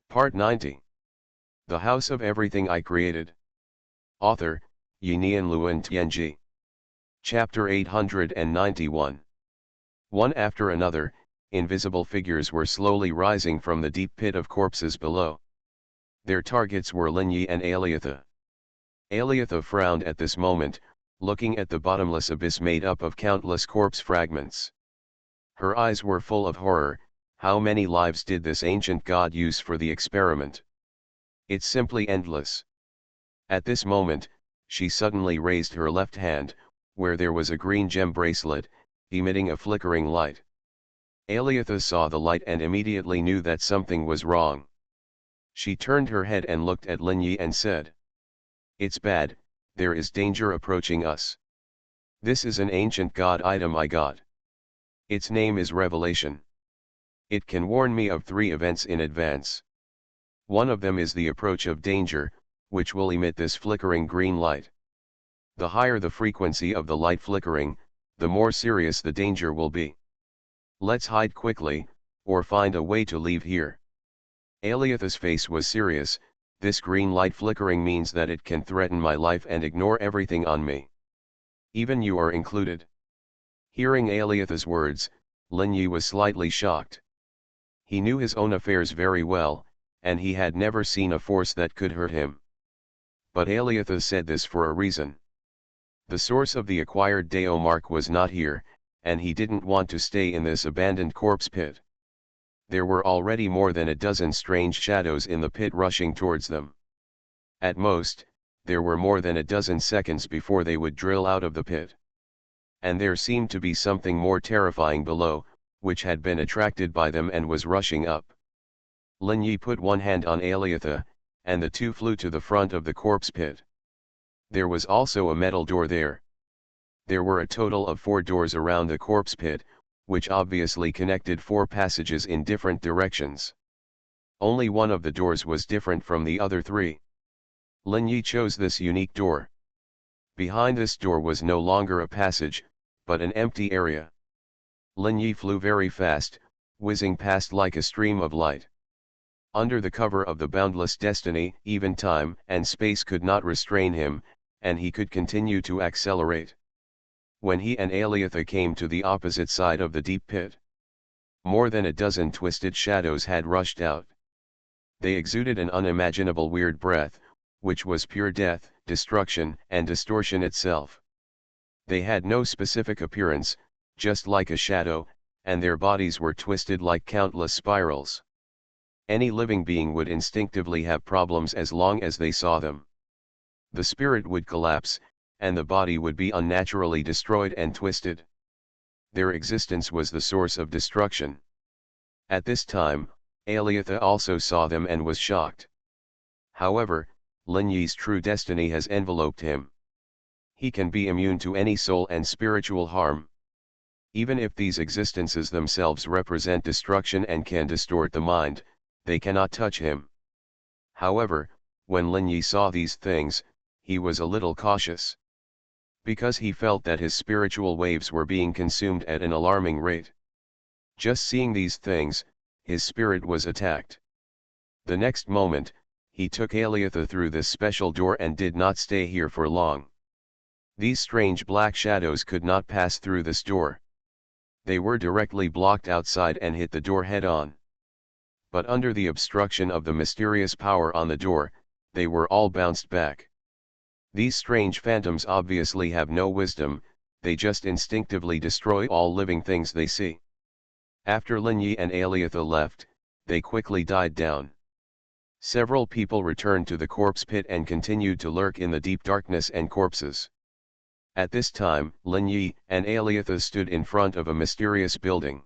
Part 90. The House of Everything I Created. Author, Yinian Luan Tianji. Chapter 891. One after another, invisible figures were slowly rising from the deep pit of corpses below. Their targets were Linyi and Aliatha. Aliatha frowned at this moment, looking at the bottomless abyss made up of countless corpse fragments. Her eyes were full of horror. How many lives did this ancient god use for the experiment? It's simply endless. At this moment, she suddenly raised her left hand, where there was a green gem bracelet, emitting a flickering light. Aliatha saw the light and immediately knew that something was wrong. She turned her head and looked at Linyi and said, "It's bad, there is danger approaching us. This is an ancient god item I got. Its name is Revelation. It can warn me of 3 events in advance. One of them is the approach of danger, which will emit this flickering green light. The higher the frequency of the light flickering, the more serious the danger will be. Let's hide quickly, or find a way to leave here." Aliatha's face was serious. This green light flickering means that it can threaten my life and ignore everything on me. Even you are included. Hearing Aliatha's words, Linyi was slightly shocked. He knew his own affairs very well, and he had never seen a force that could hurt him. But Aliatha said this for a reason. The source of the acquired Deo mark was not here, and he didn't want to stay in this abandoned corpse pit. There were already more than a dozen strange shadows in the pit rushing towards them. At most, there were more than a dozen seconds before they would drill out of the pit. And there seemed to be something more terrifying below, which had been attracted by them and was rushing up. Linyi put one hand on Aliatha, and the two flew to the front of the corpse pit. There was also a metal door there. There were a total of 4 doors around the corpse pit, which obviously connected 4 passages in different directions. Only one of the doors was different from the other 3. Linyi chose this unique door. Behind this door was no longer a passage, but an empty area. Linyi flew very fast, whizzing past like a stream of light. Under the cover of the boundless destiny, even time and space could not restrain him, and he could continue to accelerate. When he and Aliatha came to the opposite side of the deep pit, more than a dozen twisted shadows had rushed out. They exuded an unimaginable weird breath, which was pure death, destruction, and distortion itself. They had no specific appearance, just like a shadow, and their bodies were twisted like countless spirals. Any living being would instinctively have problems as long as they saw them. The spirit would collapse, and the body would be unnaturally destroyed and twisted. Their existence was the source of destruction. At this time, Aliatha also saw them and was shocked. However, Linyi's true destiny has enveloped him. He can be immune to any soul and spiritual harm. Even if these existences themselves represent destruction and can distort the mind, they cannot touch him. However, when Linyi saw these things, he was a little cautious. Because he felt that his spiritual waves were being consumed at an alarming rate. Just seeing these things, his spirit was attacked. The next moment, he took Aliatha through this special door and did not stay here for long. These strange black shadows could not pass through this door. They were directly blocked outside and hit the door head-on. But under the obstruction of the mysterious power on the door, they were all bounced back. These strange phantoms obviously have no wisdom, they just instinctively destroy all living things they see. After Linyi and Aliatha left, they quickly died down. Several people returned to the corpse pit and continued to lurk in the deep darkness and corpses. At this time, Linyi and Aliatha stood in front of a mysterious building.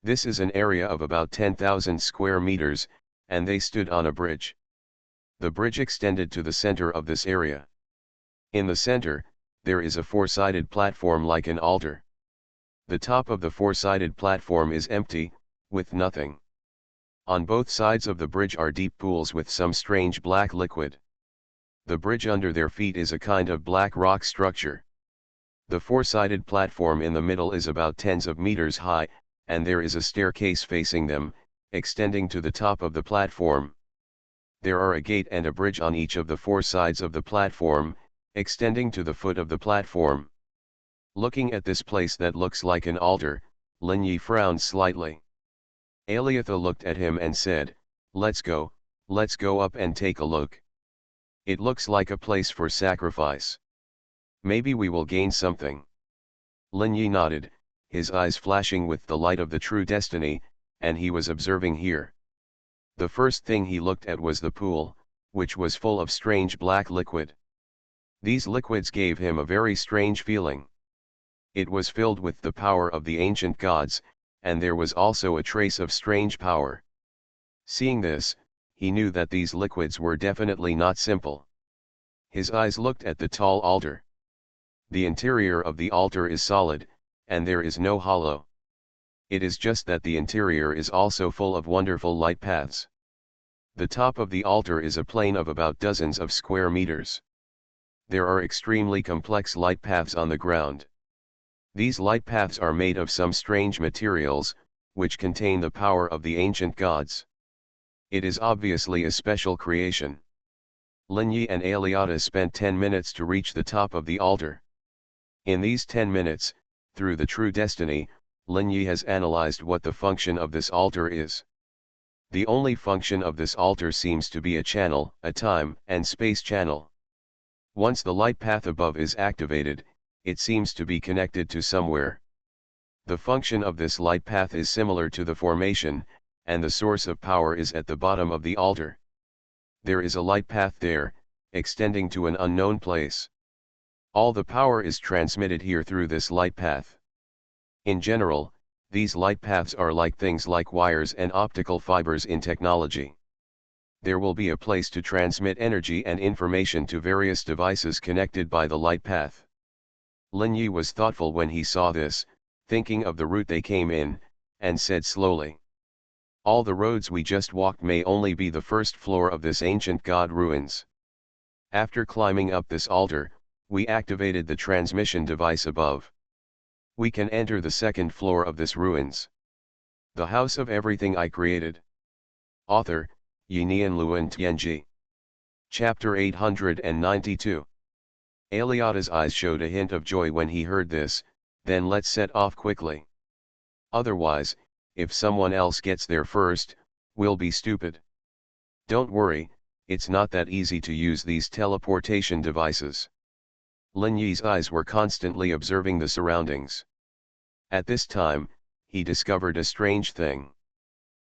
This is an area of about 10,000 square meters, and they stood on a bridge. The bridge extended to the center of this area. In the center, there is a 4-sided platform like an altar. The top of the 4-sided platform is empty, with nothing. On both sides of the bridge are deep pools with some strange black liquid. The bridge under their feet is a kind of black rock structure. The 4-sided platform in the middle is about tens of meters high, and there is a staircase facing them, extending to the top of the platform. There are a gate and a bridge on each of the four sides of the platform, extending to the foot of the platform. Looking at this place that looks like an altar, Lin Yi frowned slightly. Aliatha looked at him and said, let's go up and take a look. It looks like a place for sacrifice. Maybe we will gain something. Lin Yi nodded, his eyes flashing with the light of the true destiny, and he was observing here. The first thing he looked at was the pool, which was full of strange black liquid. These liquids gave him a very strange feeling. It was filled with the power of the ancient gods, and there was also a trace of strange power. Seeing this, he knew that these liquids were definitely not simple. His eyes looked at the tall altar. The interior of the altar is solid, and there is no hollow. It is just that the interior is also full of wonderful light paths. The top of the altar is a plane of about dozens of square meters. There are extremely complex light paths on the ground. These light paths are made of some strange materials, which contain the power of the ancient gods. It is obviously a special creation. Lin Yi and Aliata spent 10 minutes to reach the top of the altar. In these 10 minutes, through the true destiny, Lin Yi has analyzed what the function of this altar is. The only function of this altar seems to be a channel, a time and space channel. Once the light path above is activated, it seems to be connected to somewhere. The function of this light path is similar to the formation, and the source of power is at the bottom of the altar. There is a light path there, extending to an unknown place. All the power is transmitted here through this light path. In general, these light paths are like things like wires and optical fibers in technology. There will be a place to transmit energy and information to various devices connected by the light path. Lin Yi was thoughtful when he saw this, thinking of the route they came in, and said slowly, all the roads we just walked may only be the first floor of this ancient god ruins. After climbing up this altar, we activated the transmission device above. We can enter the second floor of this ruins. The house of everything I created. Author, Yinian Luan Tianji. Chapter 892. Aliata's eyes showed a hint of joy when he heard this, then let's set off quickly. Otherwise, if someone else gets there first, we'll be stupid. Don't worry, it's not that easy to use these teleportation devices. Lin Yi's eyes were constantly observing the surroundings. At this time, he discovered a strange thing.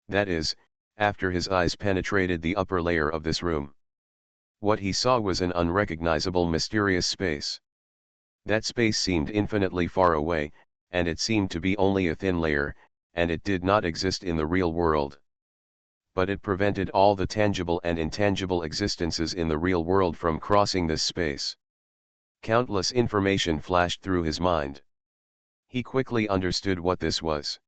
That is, after his eyes penetrated the upper layer of this room. What he saw was an unrecognizable mysterious space. That space seemed infinitely far away, and it seemed to be only a thin layer, and it did not exist in the real world. But it prevented all the tangible and intangible existences in the real world from crossing this space. Countless information flashed through his mind. He quickly understood what this was.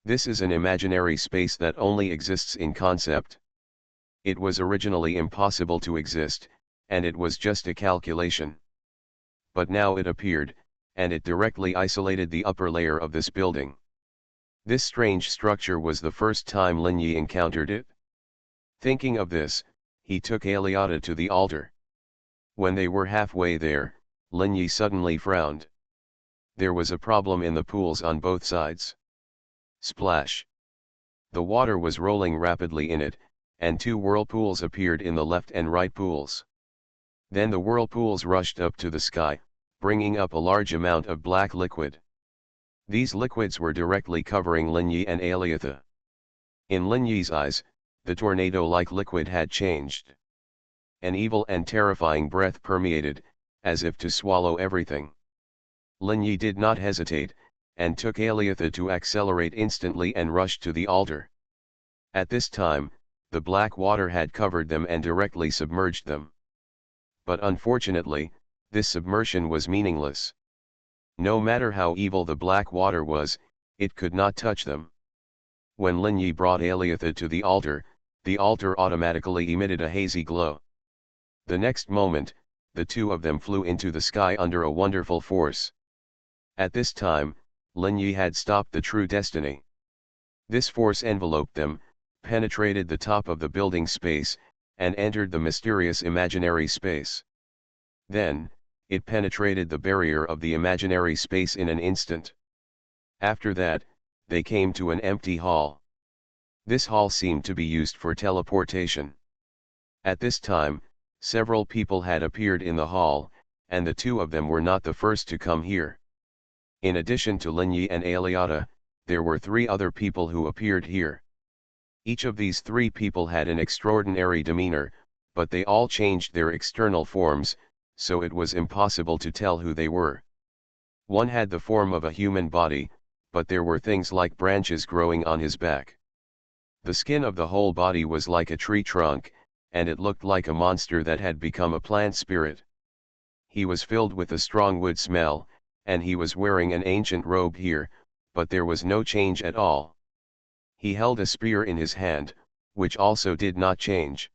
This is an imaginary space that only exists in concept. It was originally impossible to exist, and it was just a calculation. But now it appeared, and it directly isolated the upper layer of this building. This strange structure was the first time Lin Yi encountered it. Thinking of this, he took Aliata to the altar. When they were halfway there, Lin Yi suddenly frowned. There was a problem in the pools on both sides. Splash! The water was rolling rapidly in it, and two whirlpools appeared in the left and right pools. Then the whirlpools rushed up to the sky, bringing up a large amount of black liquid. These liquids were directly covering Lin Yi and Aliatha. In Lin Yi's eyes, the tornado-like liquid had changed. An evil and terrifying breath permeated, as if to swallow everything. Lin Yi did not hesitate, and took Aliatha to accelerate instantly and rushed to the altar. At this time, the black water had covered them and directly submerged them. But unfortunately, this submersion was meaningless. No matter how evil the black water was, it could not touch them. When Lin Yi brought Aliatha to the altar automatically emitted a hazy glow. The next moment, the two of them flew into the sky under a wonderful force. At this time, Lin Yi had stopped the true destiny. This force enveloped them, penetrated the top of the building space, and entered the mysterious imaginary space. Then, it penetrated the barrier of the imaginary space in an instant. After that, they came to an empty hall. This hall seemed to be used for teleportation. At this time, several people had appeared in the hall, and the two of them were not the first to come here. In addition to Linyi and Aliata, there were three other people who appeared here. Each of these three people had an extraordinary demeanor, but they all changed their external forms, so it was impossible to tell who they were. One had the form of a human body, but there were things like branches growing on his back. The skin of the whole body was like a tree trunk, and it looked like a monster that had become a plant spirit. He was filled with a strong wood smell, and he was wearing an ancient robe here, but there was no change at all. He held a spear in his hand, which also did not change.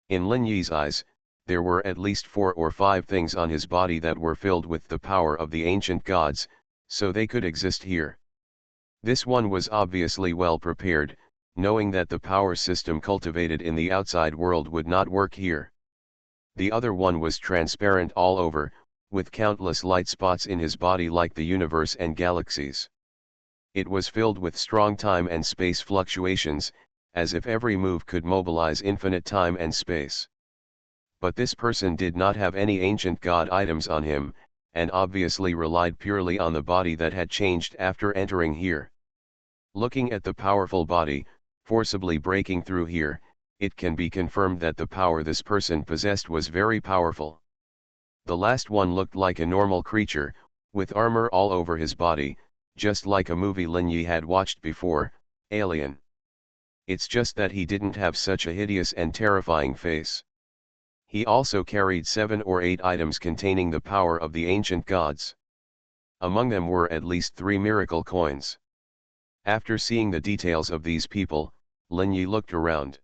In Linyi's eyes, there were at least 4 or 5 things on his body that were filled with the power of the ancient gods, so they could exist here. This one was obviously well prepared, knowing that the power system cultivated in the outside world would not work here. The other one was transparent all over, with countless light spots in his body like the universe and galaxies. It was filled with strong time and space fluctuations, as if every move could mobilize infinite time and space. But this person did not have any ancient god items on him, and obviously relied purely on the body that had changed after entering here. Looking at the powerful body, forcibly breaking through here, it can be confirmed that the power this person possessed was very powerful. The last one looked like a normal creature, with armor all over his body, just like a movie Linyi had watched before, Alien. It's just that he didn't have such a hideous and terrifying face. He also carried 7 or 8 items containing the power of the ancient gods. Among them were at least 3 miracle coins. After seeing the details of these people, Linyi looked around.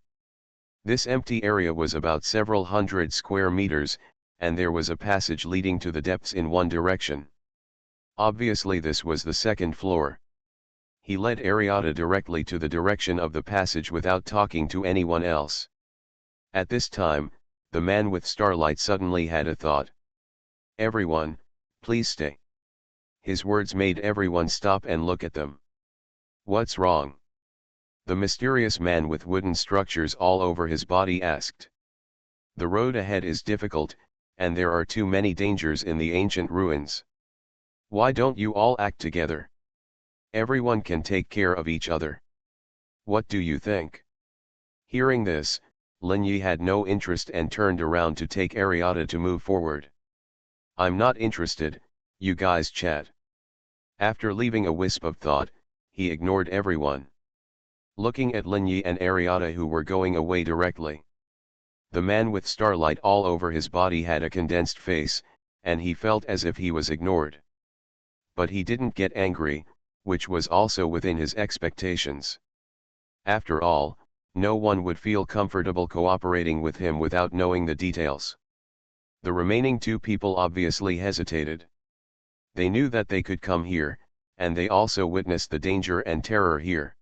This empty area was about several hundred square meters, and there was a passage leading to the depths in one direction. Obviously this was the second floor. He led Ariata directly to the direction of the passage without talking to anyone else. At this time, the man with starlight suddenly had a thought. "Everyone, please stay." His words made everyone stop and look at them. "What's wrong?" The mysterious man with wooden structures all over his body asked. "The road ahead is difficult, and there are too many dangers in the ancient ruins. Why don't you all act together? Everyone can take care of each other. What do you think?" Hearing this, Linyi had no interest and turned around to take Ariata to move forward. "I'm not interested, you guys chat." After leaving a wisp of thought, he ignored everyone. Looking at Linyi and Ariata who were going away directly. The man with starlight all over his body had a condensed face, and he felt as if he was ignored. But he didn't get angry, which was also within his expectations. After all, no one would feel comfortable cooperating with him without knowing the details. The remaining 2 people obviously hesitated. They knew that they could come here, and they also witnessed the danger and terror here.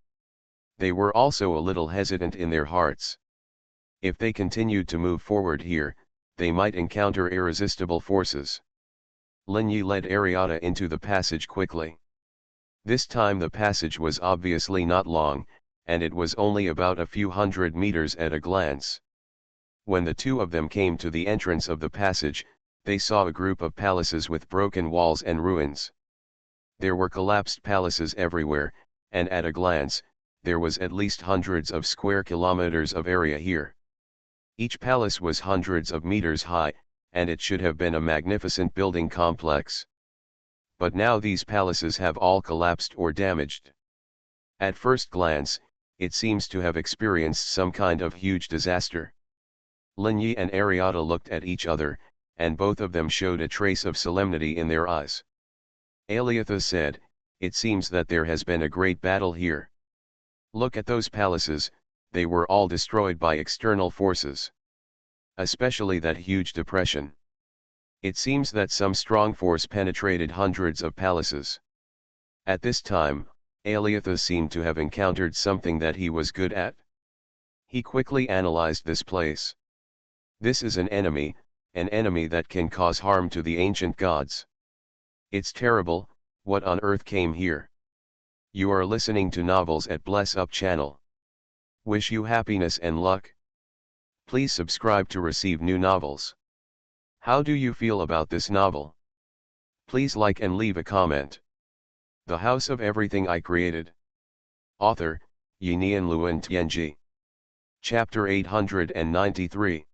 They were also a little hesitant in their hearts. If they continued to move forward here, they might encounter irresistible forces. Linyi led Ariata into the passage quickly. This time the passage was obviously not long, and it was only about a few hundred meters at a glance. When the 2 of them came to the entrance of the passage, they saw a group of palaces with broken walls and ruins. There were collapsed palaces everywhere, and at a glance, there was at least hundreds of square kilometers of area here. Each palace was hundreds of meters high, and it should have been a magnificent building complex. But now these palaces have all collapsed or damaged. At first glance, it seems to have experienced some kind of huge disaster. Linyi and Ariata looked at each other, and both of them showed a trace of solemnity in their eyes. Aliatha said, "It seems that there has been a great battle here. Look at those palaces, they were all destroyed by external forces. Especially that huge depression. It seems that some strong force penetrated hundreds of palaces." At this time, Aliatha seemed to have encountered something that he was good at. He quickly analyzed this place. This is an enemy that can cause harm to the ancient gods. It's terrible. What on earth came here? You are listening to novels at Bless Up channel. Wish you happiness and luck. Please subscribe to receive new novels. How do you feel about this novel? Please like and leave a comment. The House of Everything I Created. Author, Yinian Luan Tianji. Chapter 893.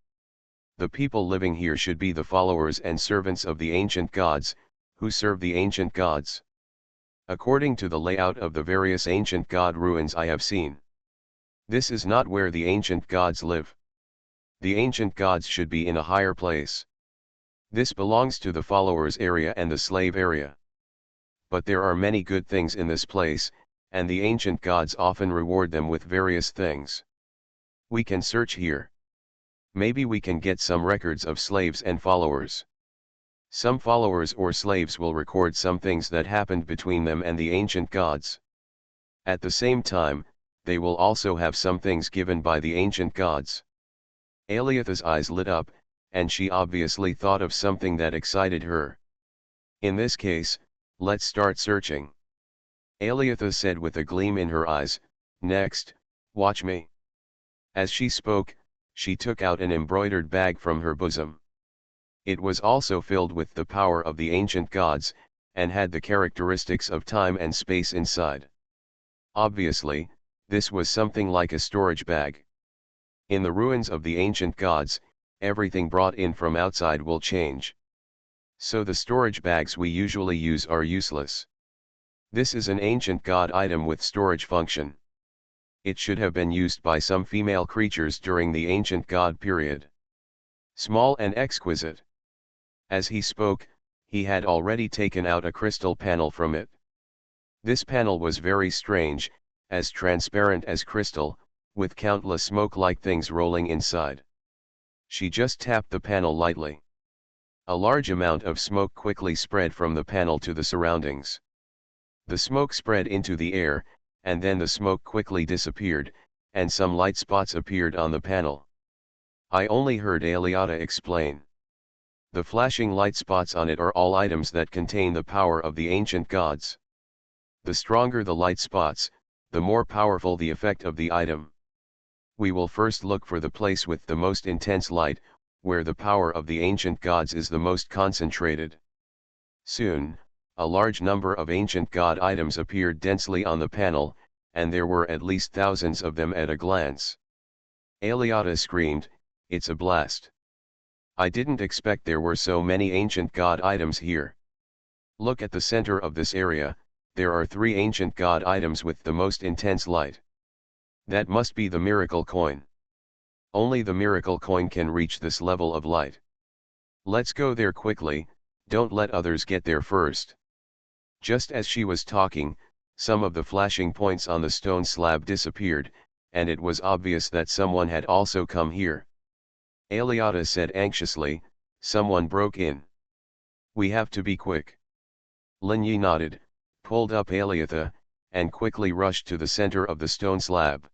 The people living here should be the followers and servants of the ancient gods, who serve the ancient gods. According to the layout of the various ancient god ruins I have seen, this is not where the ancient gods live. The ancient gods should be in a higher place. This belongs to the followers area and the slave area. But there are many good things in this place, and the ancient gods often reward them with various things. We can search here. Maybe we can get some records of slaves and followers. Some followers or slaves will record some things that happened between them and the ancient gods. At the same time, they will also have some things given by the ancient gods. Aliatha's eyes lit up, and she obviously thought of something that excited her. In this case, let's start searching. Aliatha said with a gleam in her eyes, "Next, watch me." As she spoke, she took out an embroidered bag from her bosom. It was also filled with the power of the ancient gods, and had the characteristics of time and space inside. Obviously, this was something like a storage bag. In the ruins of the ancient gods, everything brought in from outside will change. So the storage bags we usually use are useless. This is an ancient god item with storage function. It should have been used by some female creatures during the ancient god period. Small and exquisite. As he spoke, he had already taken out a crystal panel from it. This panel was very strange, as transparent as crystal, with countless smoke-like things rolling inside. She just tapped the panel lightly. A large amount of smoke quickly spread from the panel to the surroundings. The smoke spread into the air, and then the smoke quickly disappeared, and some light spots appeared on the panel. I only heard Aliata explain. The flashing light spots on it are all items that contain the power of the ancient gods. The stronger the light spots, the more powerful the effect of the item. We will first look for the place with the most intense light, where the power of the ancient gods is the most concentrated. Soon, a large number of ancient god items appeared densely on the panel, and there were at least thousands of them at a glance. Aliata screamed, "It's a blast. I didn't expect there were so many ancient god items here. Look at the center of this area, there are 3 ancient god items with the most intense light. That must be the miracle coin. Only the miracle coin can reach this level of light. Let's go there quickly, don't let others get there first." Just as she was talking, some of the flashing points on the stone slab disappeared, and it was obvious that someone had also come here. Aliata said anxiously, "Someone broke in. We have to be quick." Linyi nodded, pulled up Aliatha, and quickly rushed to the center of the stone slab.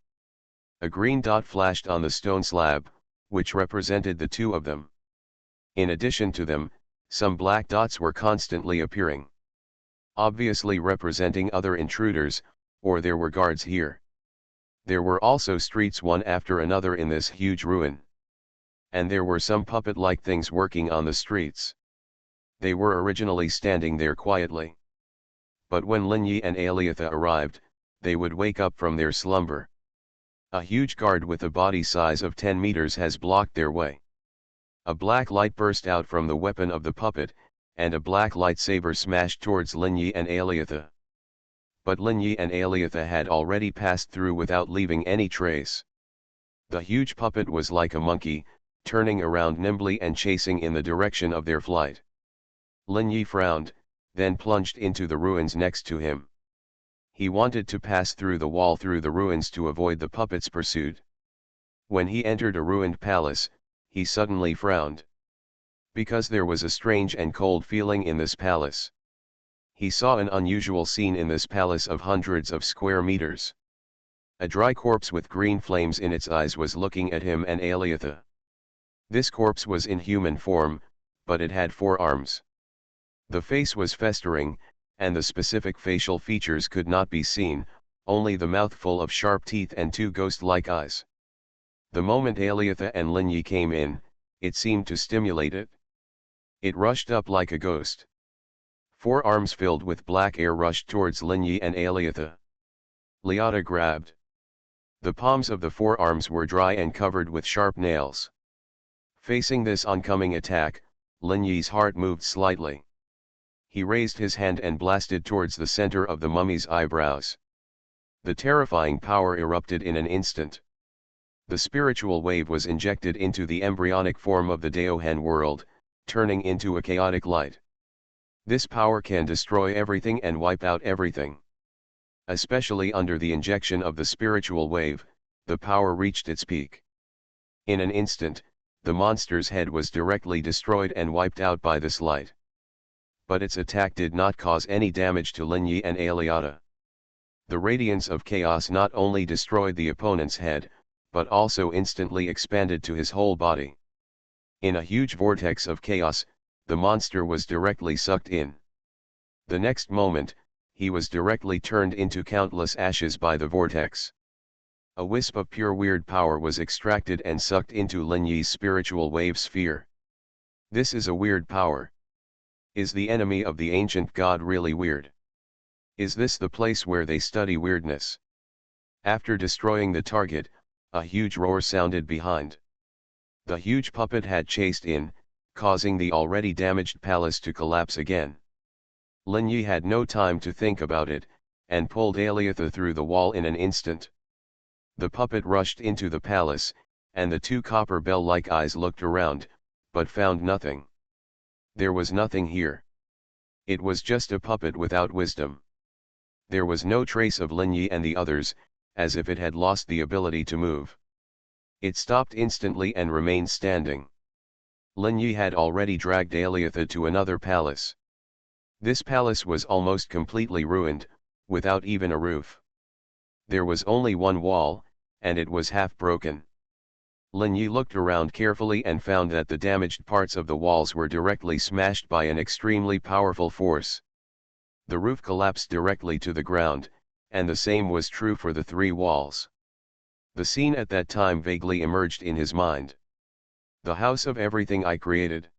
A green dot flashed on the stone slab, which represented the 2 of them. In addition to them, some black dots were constantly appearing. Obviously representing other intruders, or there were guards here. There were also streets one after another in this huge ruin. And there were some puppet-like things working on the streets. They were originally standing there quietly. But when Linyi and Aliatha arrived, they would wake up from their slumber. A huge guard with a body size of 10 meters has blocked their way. A black light burst out from the weapon of the puppet, and a black lightsaber smashed towards Linyi and Aliatha. But Linyi and Aliatha had already passed through without leaving any trace. The huge puppet was like a monkey, turning around nimbly and chasing in the direction of their flight. Linyi frowned, then plunged into the ruins next to him. He wanted to pass through the wall through the ruins to avoid the puppet's pursuit. When he entered a ruined palace, he suddenly frowned. Because there was a strange and cold feeling in this palace. He saw an unusual scene in this palace of hundreds of square meters. A dry corpse with green flames in its eyes was looking at him and Aliatha. This corpse was in human form, but it had 4 arms. The face was festering, and the specific facial features could not be seen, only the mouth full of sharp teeth and 2 ghost-like eyes. The moment Aliatha and Lin Yi came in, it seemed to stimulate it. It rushed up like a ghost. 4 arms filled with black air rushed towards Lin Yi and Aliatha. Liata grabbed. The palms of the 4 arms were dry and covered with sharp nails. Facing this oncoming attack, Lin Yi's heart moved slightly. He raised his hand and blasted towards the center of the mummy's eyebrows. The terrifying power erupted in an instant. The spiritual wave was injected into the embryonic form of the Daohen world, turning into a chaotic light. This power can destroy everything and wipe out everything. Especially under the injection of the spiritual wave, the power reached its peak. In an instant, the monster's head was directly destroyed and wiped out by this light. But its attack did not cause any damage to Lin Yi and Aliata. The radiance of chaos not only destroyed the opponent's head, but also instantly expanded to his whole body. In a huge vortex of chaos, the monster was directly sucked in. The next moment, he was directly turned into countless ashes by the vortex. A wisp of pure weird power was extracted and sucked into Lin Yi's spiritual wave sphere. This is a weird power. Is the enemy of the ancient god really weird? Is this the place where they study weirdness? After destroying the target, a huge roar sounded behind. The huge puppet had chased in, causing the already damaged palace to collapse again. Lin Yi had no time to think about it, and pulled Aliatha through the wall in an instant. The puppet rushed into the palace, and the 2 copper bell-like eyes looked around, but found nothing. There was nothing here. It was just a puppet without wisdom. There was no trace of Lin Yi and the others, as if it had lost the ability to move. It stopped instantly and remained standing. Lin Yi had already dragged Aliatha to another palace. This palace was almost completely ruined, without even a roof. There was only one wall, and it was half broken. Lin Yi looked around carefully and found that the damaged parts of the walls were directly smashed by an extremely powerful force. The roof collapsed directly to the ground, and the same was true for the 3 walls. The scene at that time vaguely emerged in his mind. The House of Everything I Created.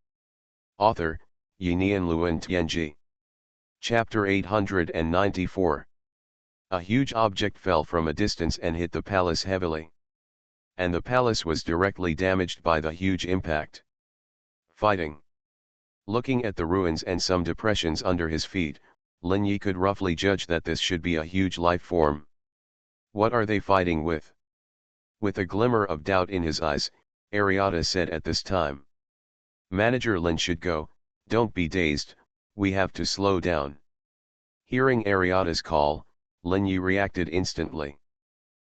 Author, Yinian Luan Tianji. Chapter 894. A huge object fell from a distance and hit the palace heavily. And the palace was directly damaged by the huge impact. Fighting. Looking at the ruins and some depressions under his feet, Lin Yi could roughly judge that this should be a huge life form. What are they fighting with? With a glimmer of doubt in his eyes, Ariata said at this time. Manager Lin should go, don't be dazed, we have to slow down. Hearing Ariata's call, Lin Yi reacted instantly.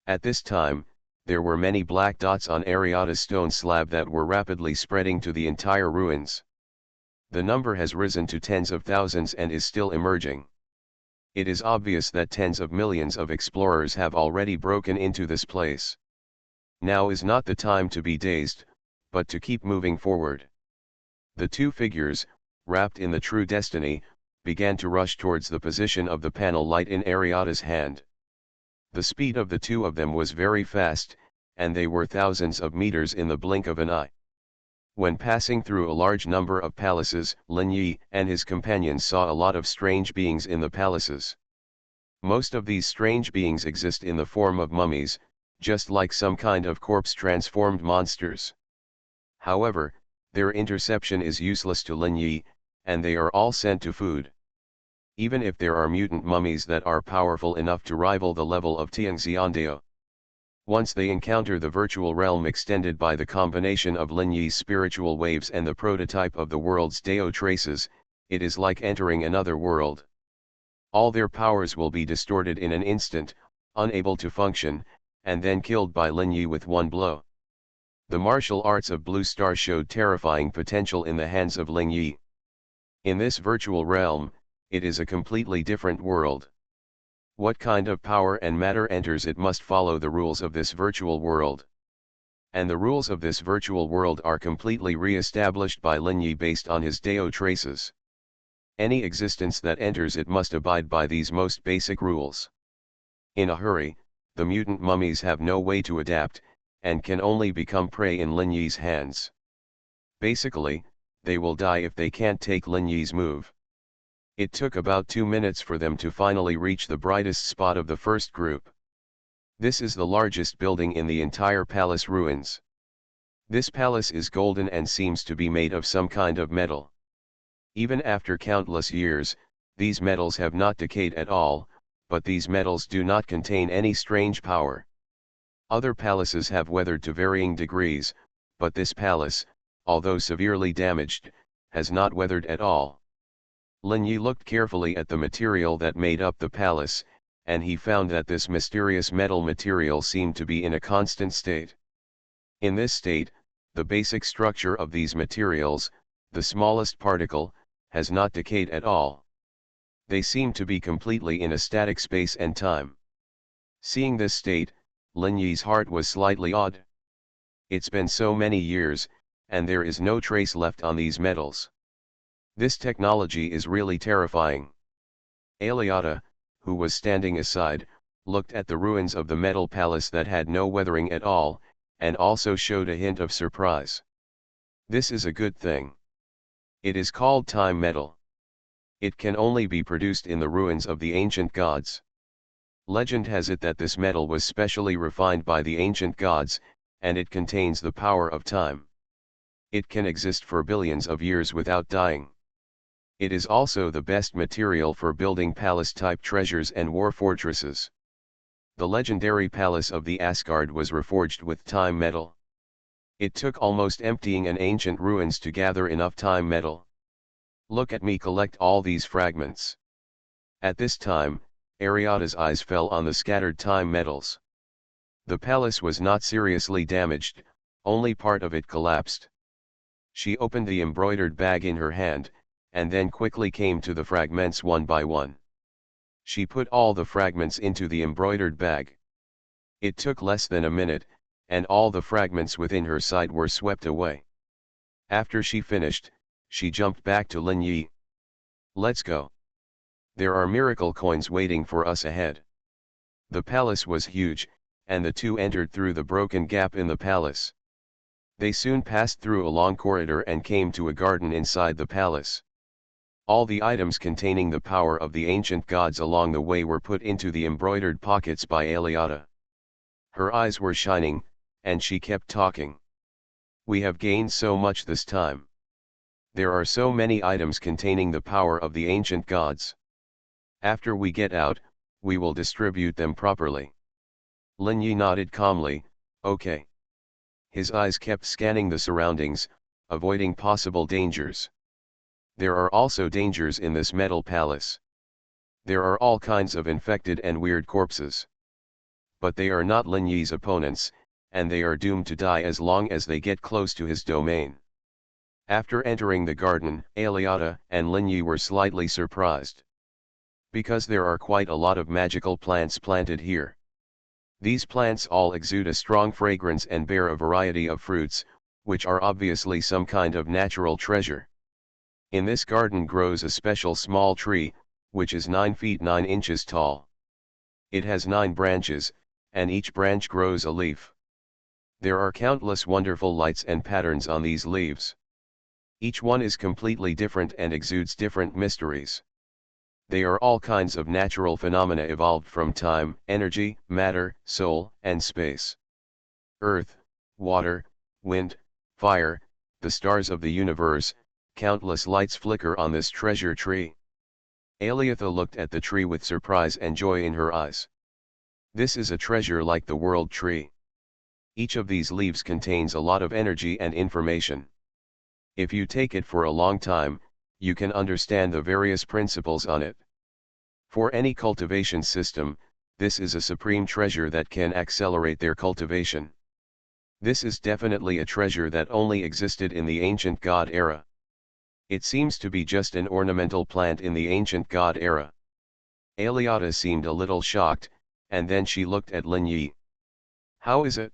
At this time, there were many black dots on Ariata's stone slab that were rapidly spreading to the entire ruins. The number has risen to tens of thousands and is still emerging. It is obvious that tens of millions of explorers have already broken into this place. Now is not the time to be dazed, but to keep moving forward. The 2 figures, wrapped in the true destiny, began to rush towards the position of the panel light in Ariata's hand. The speed of the 2 of them was very fast, and they were thousands of meters in the blink of an eye. When passing through a large number of palaces, Lin Yi and his companions saw a lot of strange beings in the palaces. Most of these strange beings exist in the form of mummies, just like some kind of corpse-transformed monsters. However, their interception is useless to Lin Yi, and they are all sent to food. Even if there are mutant mummies that are powerful enough to rival the level of Tianxiandao. Once they encounter the virtual realm extended by the combination of Lin Yi's spiritual waves and the prototype of the world's Dao traces, it is like entering another world. All their powers will be distorted in an instant, unable to function, and then killed by Lin Yi with one blow. The martial arts of Blue Star showed terrifying potential in the hands of Lin Yi. In this virtual realm, it is a completely different world. What kind of power and matter enters it must follow the rules of this virtual world. And the rules of this virtual world are completely re-established by Lin Yi based on his Dao traces. Any existence that enters it must abide by these most basic rules. In a hurry, the mutant mummies have no way to adapt, and can only become prey in Lin Yi's hands. Basically, they will die if they can't take Lin Yi's move. It took about 2 minutes for them to finally reach the brightest spot of the first group. This is the largest building in the entire palace ruins. This palace is golden and seems to be made of some kind of metal. Even after countless years, these metals have not decayed at all, but these metals do not contain any strange power. Other palaces have weathered to varying degrees, but this palace, although severely damaged, has not weathered at all. Lin Yi looked carefully at the material that made up the palace, and he found that this mysterious metal material seemed to be in a constant state. In this state, the basic structure of these materials, the smallest particle, has not decayed at all. They seem to be completely in a static space and time. Seeing this state, Lin Yi's heart was slightly awed. It's been so many years, and there is no trace left on these metals. This technology is really terrifying. Aliata, who was standing aside, looked at the ruins of the metal palace that had no weathering at all, and also showed a hint of surprise. This is a good thing. It is called time metal. It can only be produced in the ruins of the ancient gods. Legend has it that this metal was specially refined by the ancient gods, and it contains the power of time. It can exist for billions of years without dying. It is also the best material for building palace-type treasures and war fortresses. The legendary palace of the Asgard was reforged with time metal. It took almost emptying an ancient ruins to gather enough time metal. Look at me collect all these fragments. At this time, Ariada's eyes fell on the scattered time metals. The palace was not seriously damaged, only part of it collapsed. She opened the embroidered bag in her hand, and then quickly came to the fragments one by one. She put all the fragments into the embroidered bag. It took less than a minute, and all the fragments within her sight were swept away. After she finished, she jumped back to Lin Yi. Let's go. There are miracle coins waiting for us ahead. The palace was huge, and the two entered through the broken gap in the palace. They soon passed through a long corridor and came to a garden inside the palace. All the items containing the power of the ancient gods along the way were put into the embroidered pockets by Aliata. Her eyes were shining, and she kept talking. We have gained so much this time. There are so many items containing the power of the ancient gods. After we get out, we will distribute them properly. Lin Yi nodded calmly, okay. His eyes kept scanning the surroundings, avoiding possible dangers. There are also dangers in this metal palace. There are all kinds of infected and weird corpses. But they are not Lin Yi's opponents, and they are doomed to die as long as they get close to his domain. After entering the garden, Aliata and Lin Yi were slightly surprised. Because there are quite a lot of magical plants planted here. These plants all exude a strong fragrance and bear a variety of fruits, which are obviously some kind of natural treasure. In this garden grows a special small tree, which is 9 feet 9 inches tall. It has 9 branches, and each branch grows a leaf. There are countless wonderful lights and patterns on these leaves. Each one is completely different and exudes different mysteries. They are all kinds of natural phenomena evolved from time, energy, matter, soul, and space. Earth, water, wind, fire, the stars of the universe, countless lights flicker on this treasure tree. Aliata looked at the tree with surprise and joy in her eyes. This is a treasure like the world tree. Each of these leaves contains a lot of energy and information. If you take it for a long time, you can understand the various principles on it. For any cultivation system, this is a supreme treasure that can accelerate their cultivation. This is definitely a treasure that only existed in the ancient god era. It seems to be just an ornamental plant in the ancient god era. Aliata seemed a little shocked, and then she looked at Lin Yi. How is it?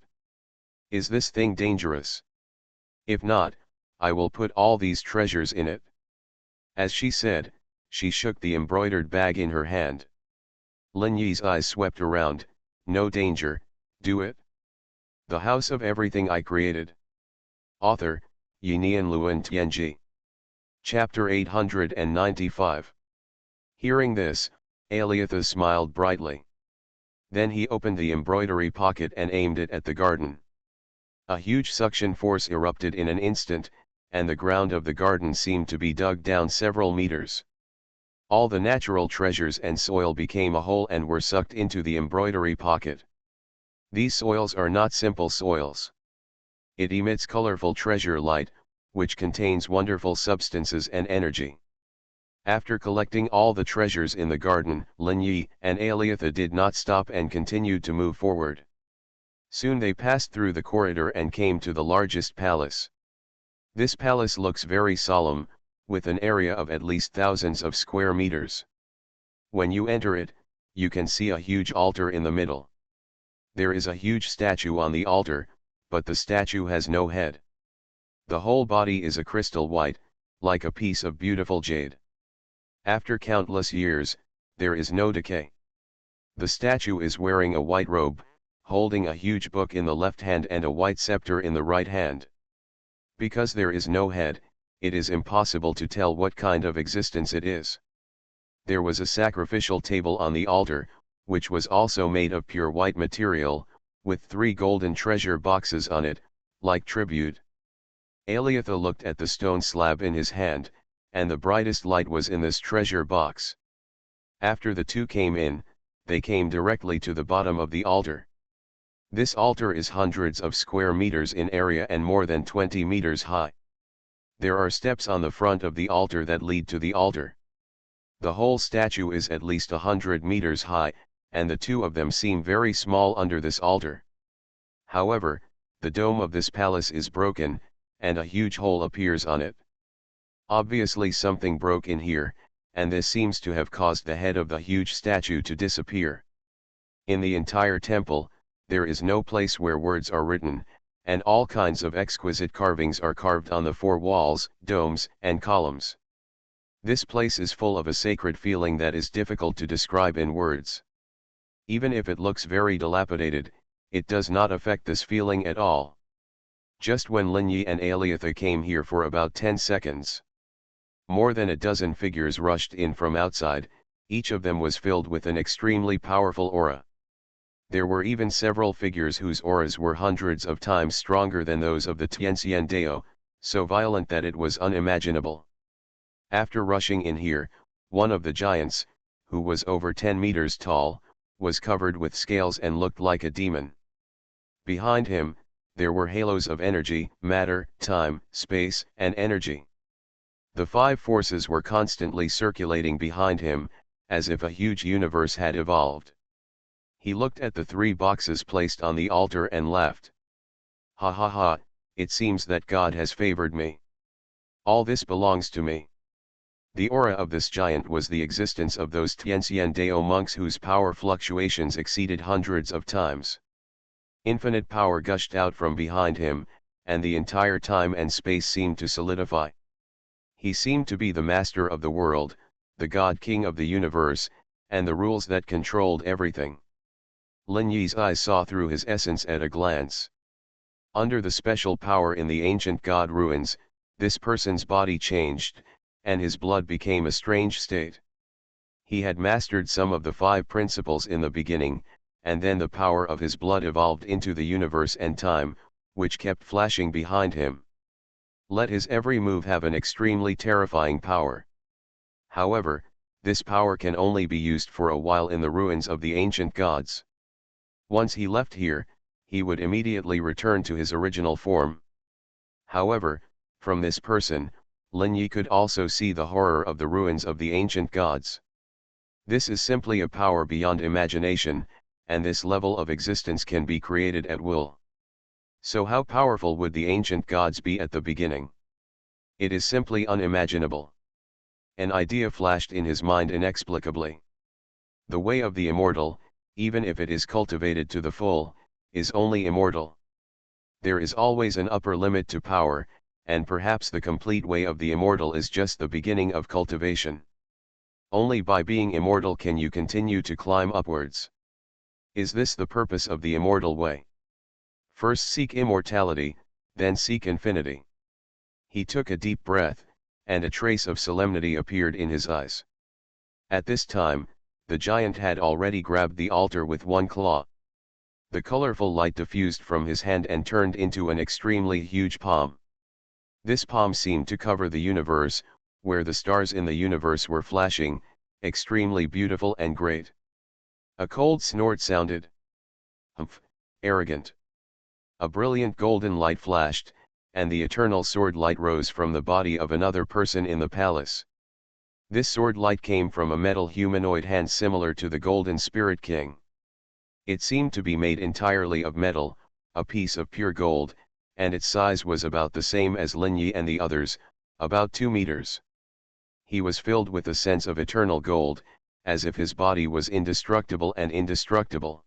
Is this thing dangerous? If not, I will put all these treasures in it. As she said, she shook the embroidered bag in her hand. Lin Yi's eyes swept around. No danger, do it. The House of Everything I Created. Author, Yinian Luan Tianji. Chapter 895. Hearing this, Aliatha smiled brightly. Then he opened the embroidery pocket and aimed it at the garden. A huge suction force erupted in an instant, and the ground of the garden seemed to be dug down several meters. All the natural treasures and soil became a whole and were sucked into the embroidery pocket. These soils are not simple soils. It emits colorful treasure light, which contains wonderful substances and energy. After collecting all the treasures in the garden, Lin Yi and Aliatha did not stop and continued to move forward. Soon they passed through the corridor and came to the largest palace. This palace looks very solemn, with an area of at least thousands of square meters. When you enter it, you can see a huge altar in the middle. There is a huge statue on the altar, but the statue has no head. The whole body is a crystal white, like a piece of beautiful jade. After countless years, there is no decay. The statue is wearing a white robe, holding a huge book in the left hand and a white scepter in the right hand. Because there is no head, it is impossible to tell what kind of existence it is. There was a sacrificial table on the altar, which was also made of pure white material, with 3 golden treasure boxes on it, like tribute. Aliatha looked at the stone slab in his hand, and the brightest light was in this treasure box. After the two came in, they came directly to the bottom of the altar. This altar is hundreds of square meters in area and more than 20 meters high. There are steps on the front of the altar that lead to the altar. The whole statue is at least 100 meters high, and the two of them seem very small under this altar. However, the dome of this palace is broken, and a huge hole appears on it. Obviously something broke in here, and this seems to have caused the head of the huge statue to disappear. In the entire temple, there is no place where words are written, and all kinds of exquisite carvings are carved on the 4 walls, domes, and columns. This place is full of a sacred feeling that is difficult to describe in words. Even if it looks very dilapidated, it does not affect this feeling at all. Just when Lin Yi and Aliatha came here for about 10 seconds. More than a dozen figures rushed in from outside, each of them was filled with an extremely powerful aura. There were even several figures whose auras were hundreds of times stronger than those of the Tianxian Dao, so violent that it was unimaginable. After rushing in here, one of the giants, who was over 10 meters tall, was covered with scales and looked like a demon. Behind him, there were halos of energy, matter, time, space, and energy. The 5 forces were constantly circulating behind him, as if a huge universe had evolved. He looked at the 3 boxes placed on the altar and laughed. Ha ha ha, it seems that God has favored me. All this belongs to me. The aura of this giant was the existence of those Tianxian Dao monks whose power fluctuations exceeded hundreds of times. Infinite power gushed out from behind him, and the entire time and space seemed to solidify. He seemed to be the master of the world, the God King of the universe, and the rules that controlled everything. Lin Yi's eyes saw through his essence at a glance. Under the special power in the ancient god ruins, this person's body changed, and his blood became a strange state. He had mastered some of the 5 principles in the beginning, and then the power of his blood evolved into the universe and time, which kept flashing behind him. Let his every move have an extremely terrifying power. However, this power can only be used for a while in the ruins of the ancient gods. Once he left here, he would immediately return to his original form. However, from this person, Lin Yi could also see the horror of the ruins of the ancient gods. This is simply a power beyond imagination, and this level of existence can be created at will. So how powerful would the ancient gods be at the beginning? It is simply unimaginable. An idea flashed in his mind inexplicably. The way of the immortal, even if it is cultivated to the full, is only immortal. There is always an upper limit to power, and perhaps the complete way of the immortal is just the beginning of cultivation. Only by being immortal can you continue to climb upwards. Is this the purpose of the immortal way? First seek immortality, then seek infinity. He took a deep breath, and a trace of solemnity appeared in his eyes. At this time, the giant had already grabbed the altar with one claw. The colorful light diffused from his hand and turned into an extremely huge palm. This palm seemed to cover the universe, where the stars in the universe were flashing, extremely beautiful and great. A cold snort sounded. Humph, arrogant. A brilliant golden light flashed, and the eternal sword light rose from the body of another person in the palace. This sword light came from a metal humanoid hand similar to the Golden Spirit King. It seemed to be made entirely of metal, a piece of pure gold, and its size was about the same as Lin Yi and the others, about 2 meters. He was filled with a sense of eternal gold, as if his body was indestructible and indestructible.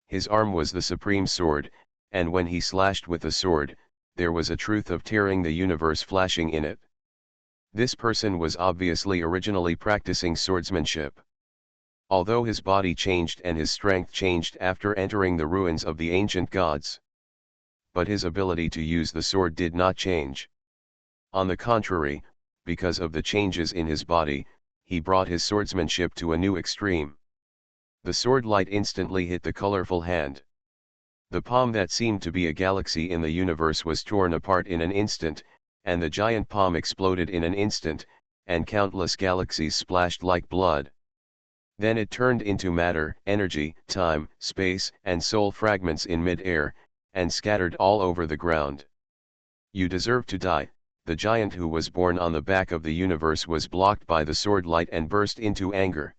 His arm was the supreme sword, and when he slashed with the sword, there was a truth of tearing the universe flashing in it. This person was obviously originally practicing swordsmanship. Although his body changed and his strength changed after entering the ruins of the ancient gods. But his ability to use the sword did not change. On the contrary, because of the changes in his body, he brought his swordsmanship to a new extreme. The sword light instantly hit the colorful hand. The palm that seemed to be a galaxy in the universe was torn apart in an instant, and the giant palm exploded in an instant, and countless galaxies splashed like blood. Then it turned into matter, energy, time, space, and soul fragments in mid-air, and scattered all over the ground. You deserve to die. The giant who was born on the back of the universe was blocked by the sword light and burst into anger.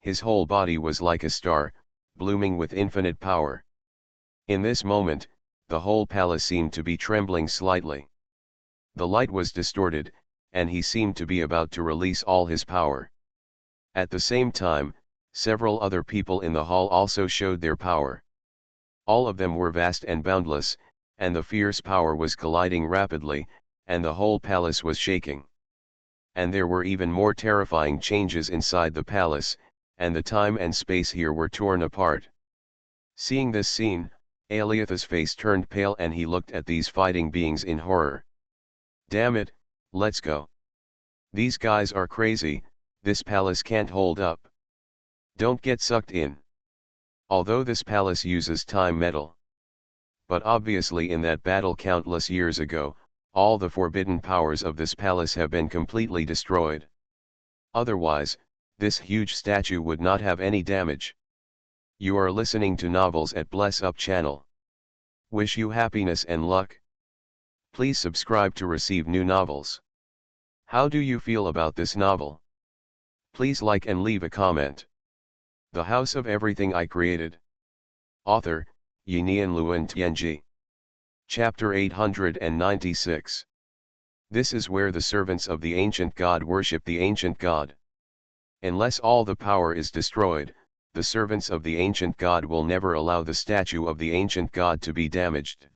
His whole body was like a star, blooming with infinite power. In this moment, the whole palace seemed to be trembling slightly. The light was distorted, and he seemed to be about to release all his power. At the same time, several other people in the hall also showed their power. All of them were vast and boundless, and the fierce power was colliding rapidly, and the whole palace was shaking. And there were even more terrifying changes inside the palace, and the time and space here were torn apart. Seeing this scene, Aliatha's face turned pale and he looked at these fighting beings in horror. Damn it, let's go. These guys are crazy, this palace can't hold up. Don't get sucked in. Although this palace uses time metal. But obviously in that battle countless years ago, all the forbidden powers of this palace have been completely destroyed. Otherwise, this huge statue would not have any damage. You are listening to Novels at Bless Up channel. Wish you happiness and luck. Please subscribe to receive new novels. How do you feel about this novel? Please like and leave a comment. The House of Everything I Created. Author, Yinian Luan Tianji. Chapter 896. This is where the servants of the ancient god worship the ancient god. Unless all the power is destroyed, the servants of the ancient god will never allow the statue of the ancient god to be damaged.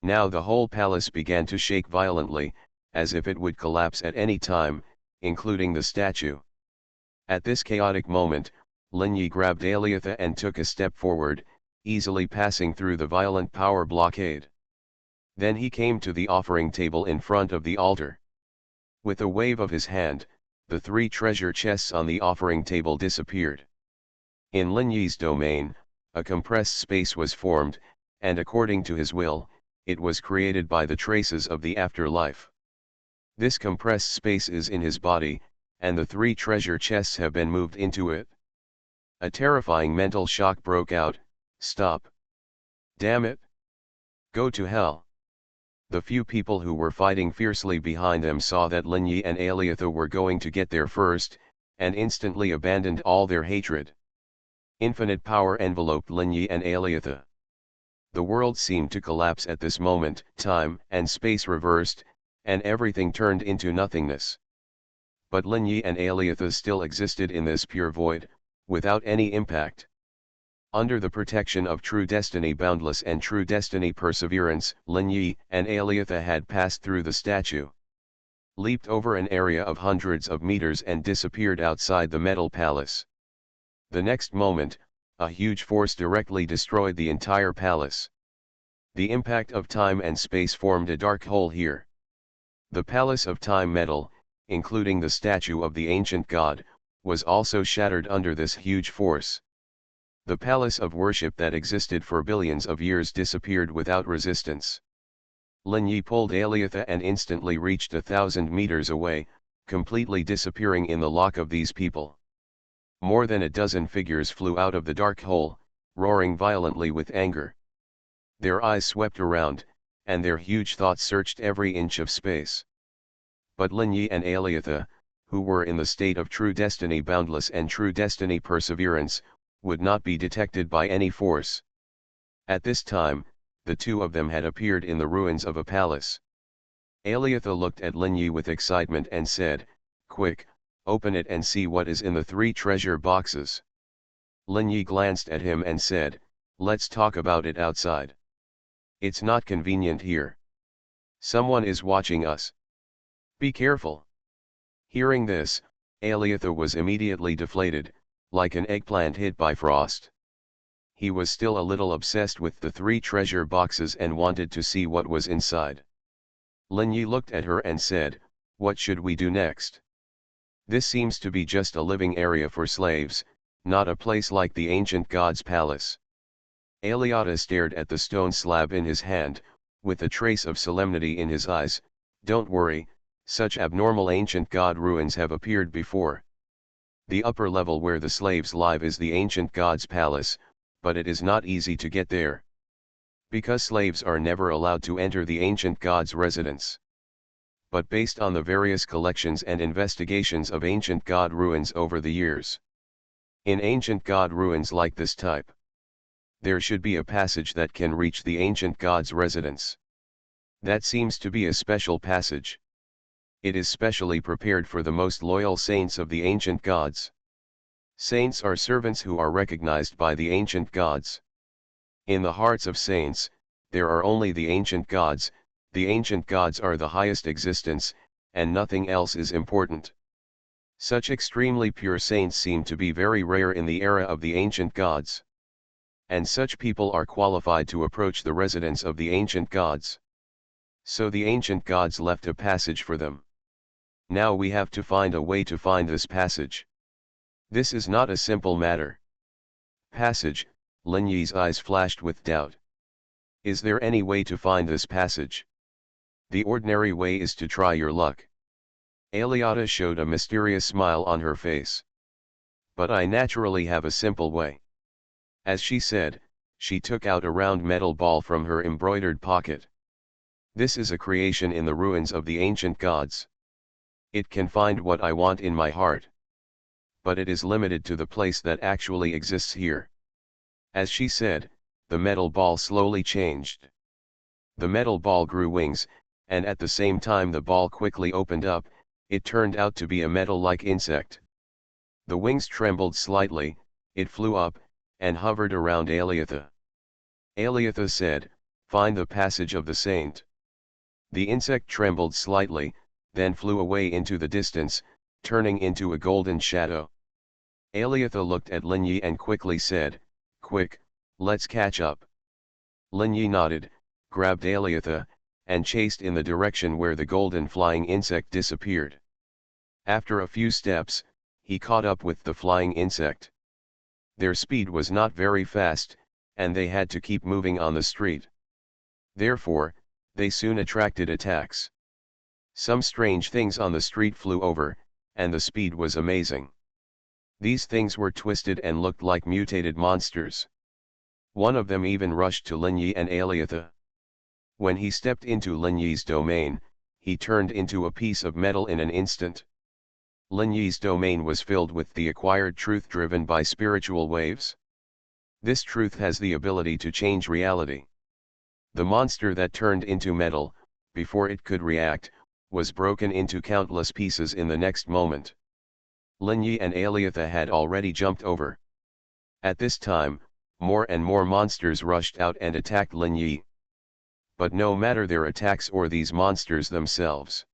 Now the whole palace began to shake violently, as if it would collapse at any time, including the statue. At this chaotic moment, Lin Yi grabbed Aliatha and took a step forward, easily passing through the violent power blockade. Then he came to the offering table in front of the altar. With a wave of his hand, the 3 treasure chests on the offering table disappeared. In Lin Yi's domain, a compressed space was formed, and according to his will, it was created by the traces of the afterlife. This compressed space is in his body, and the 3 treasure chests have been moved into it. A terrifying mental shock broke out. Stop. Damn it. Go to hell. The few people who were fighting fiercely behind them saw that Lin Yi and Aliatha were going to get there first, and instantly abandoned all their hatred. Infinite power enveloped Lin Yi and Aliatha. The world seemed to collapse at this moment, time and space reversed, and everything turned into nothingness. But Lin Yi and Aliatha still existed in this pure void, without any impact. Under the protection of True Destiny Boundless and True Destiny Perseverance, Lin Yi and Aliatha had passed through the statue, leaped over an area of hundreds of meters and disappeared outside the metal palace. The next moment, a huge force directly destroyed the entire palace. The impact of time and space formed a dark hole here. The palace of time metal, including the statue of the ancient god, was also shattered under this huge force. The palace of worship that existed for billions of years disappeared without resistance. Lin Yi pulled Aliatha and instantly reached 1,000 meters away, completely disappearing in the lock of these people. More than a dozen figures flew out of the dark hole, roaring violently with anger. Their eyes swept around, and their huge thoughts searched every inch of space. But Lin Yi and Aliatha, who were in the state of True Destiny Boundless and True Destiny Perseverance, would not be detected by any force. At this time, the two of them had appeared in the ruins of a palace. Aliatha looked at Lin Yi with excitement and said, "Quick, open it and see what is in the 3 treasure boxes." Lin Yi glanced at him and said, "Let's talk about it outside. It's not convenient here. Someone is watching us. Be careful." Hearing this, Aliatha was immediately deflated, like an eggplant hit by frost. He was still a little obsessed with the 3 treasure boxes and wanted to see what was inside. Lin Yi looked at her and said, "What should we do next? This seems to be just a living area for slaves, not a place like the ancient god's palace." Aliatha stared at the stone slab in his hand, with a trace of solemnity in his eyes. "Don't worry, such abnormal ancient god ruins have appeared before. The upper level where the slaves live is the ancient god's palace, but it is not easy to get there, because slaves are never allowed to enter the ancient god's residence. But based on the various collections and investigations of ancient god ruins over the years, in ancient god ruins like this type, there should be a passage that can reach the ancient god's residence. That seems to be a special passage. It is specially prepared for the most loyal saints of the ancient gods. Saints are servants who are recognized by the ancient gods. In the hearts of saints, there are only the ancient gods. The ancient gods are the highest existence, and nothing else is important. Such extremely pure saints seem to be very rare in the era of the ancient gods. And such people are qualified to approach the residence of the ancient gods. So the ancient gods left a passage for them. Now we have to find a way to find this passage. This is not a simple matter." "Passage?" Lin Yi's eyes flashed with doubt. "Is there any way to find this passage?" "The ordinary way is to try your luck." Aliatha showed a mysterious smile on her face. "But I naturally have a simple way." As she said, she took out a round metal ball from her embroidered pocket. "This is a creation in the ruins of the ancient gods. It can find what I want in my heart. But it is limited to the place that actually exists here." As she said, the metal ball slowly changed. The metal ball grew wings, and at the same time the ball quickly opened up. It turned out to be a metal-like insect. The wings trembled slightly, it flew up, and hovered around Aliatha. Aliatha said, "Find the passage of the saint." The insect trembled slightly, then flew away into the distance, turning into a golden shadow. Aliatha looked at Lin Yi and quickly said, "Quick, let's catch up." Lin Yi nodded, grabbed Aliatha, and chased in the direction where the golden flying insect disappeared. After a few steps, he caught up with the flying insect. Their speed was not very fast, and they had to keep moving on the street. Therefore, they soon attracted attacks. Some strange things on the street flew over, and the speed was amazing. These things were twisted and looked like mutated monsters. One of them even rushed to Lin Yi and Aliatha. When he stepped into Lin Yi's domain, he turned into a piece of metal in an instant. Lin Yi's domain was filled with the acquired truth driven by spiritual waves. This truth has the ability to change reality. The monster that turned into metal, before it could react, was broken into countless pieces in the next moment. Lin Yi and Aliatha had already jumped over. At this time, more and more monsters rushed out and attacked Lin Yi. But no matter their attacks or these monsters themselves,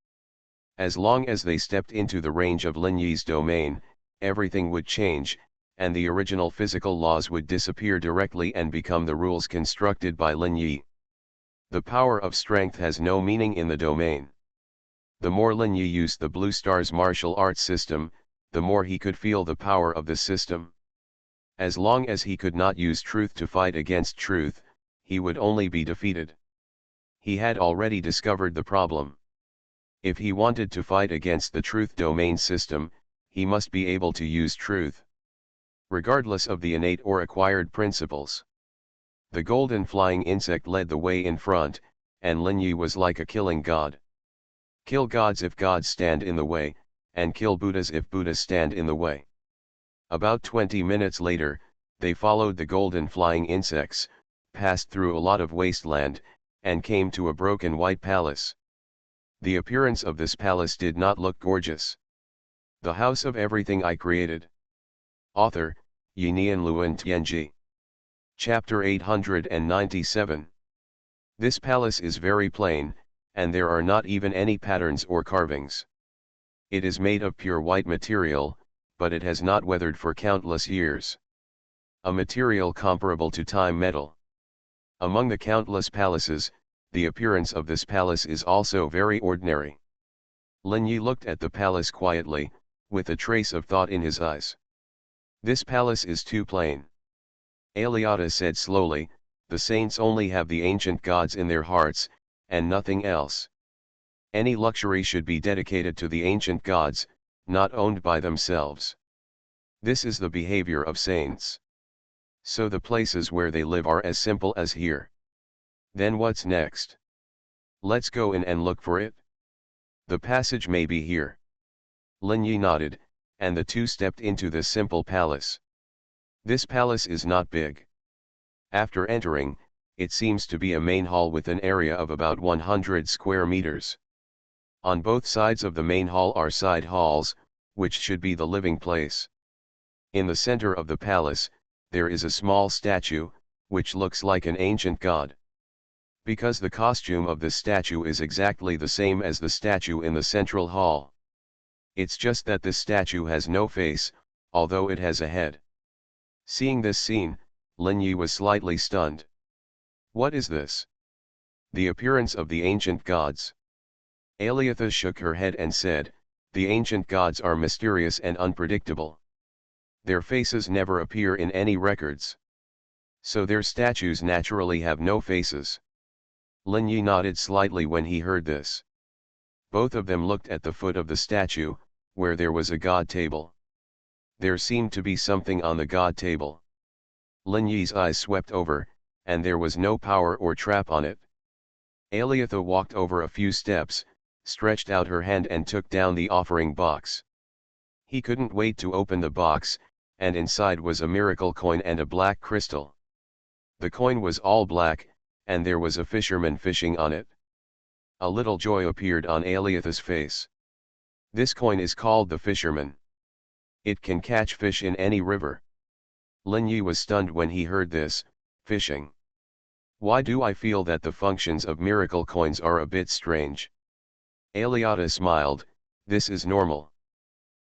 as long as they stepped into the range of Lin Yi's domain, everything would change, and the original physical laws would disappear directly and become the rules constructed by Lin Yi. The power of strength has no meaning in the domain. The more Lin Yi used the Blue Star's martial arts system, the more he could feel the power of the system. As long as he could not use truth to fight against truth, he would only be defeated. He had already discovered the problem. If he wanted to fight against the truth domain system, he must be able to use truth, regardless of the innate or acquired principles. The golden flying insect led the way in front, and Lin Yi was like a killing god. Kill gods if gods stand in the way, and kill Buddhas if Buddhas stand in the way. About 20 minutes later, they followed the golden flying insects, passed through a lot of wasteland, and came to a broken white palace. The appearance of this palace did not look gorgeous. The house of everything I created. Author, Yinian Luan Tianji. Chapter 897. This palace is very plain, and there are not even any patterns or carvings. It is made of pure white material, but it has not weathered for countless years. A material comparable to time metal. Among the countless palaces, the appearance of this palace is also very ordinary. Lin Yi looked at the palace quietly, with a trace of thought in his eyes. This palace is too plain. Aliata said slowly, the saints only have the ancient gods in their hearts, and nothing else. Any luxury should be dedicated to the ancient gods, not owned by themselves. This is the behavior of saints. So the places where they live are as simple as here. Then what's next? Let's go in and look for it. The passage may be here. Lin Yi nodded, and the two stepped into this simple palace. This palace is not big. After entering, it seems to be a main hall with an area of about 100 square meters. On both sides of the main hall are side halls, which should be the living place. In the center of the palace, there is a small statue, which looks like an ancient god. Because the costume of this statue is exactly the same as the statue in the central hall. It's just that this statue has no face, although it has a head. Seeing this scene, Lin Yi was slightly stunned. What is this? The appearance of the ancient gods. Aliatha shook her head and said, the ancient gods are mysterious and unpredictable. Their faces never appear in any records. So their statues naturally have no faces. Lin Yi nodded slightly when he heard this. Both of them looked at the foot of the statue, where there was a god table. There seemed to be something on the god table. Lin Yi's eyes swept over, and there was no power or trap on it. Aliatha walked over a few steps, stretched out her hand and took down the offering box. He couldn't wait to open the box, and inside was a miracle coin and a black crystal. The coin was all black, and there was a fisherman fishing on it. A little joy appeared on Aliatha's face. This coin is called the fisherman. It can catch fish in any river. Lin Yi was stunned when he heard this, fishing. Why do I feel that the functions of miracle coins are a bit strange? Aliata smiled, this is normal.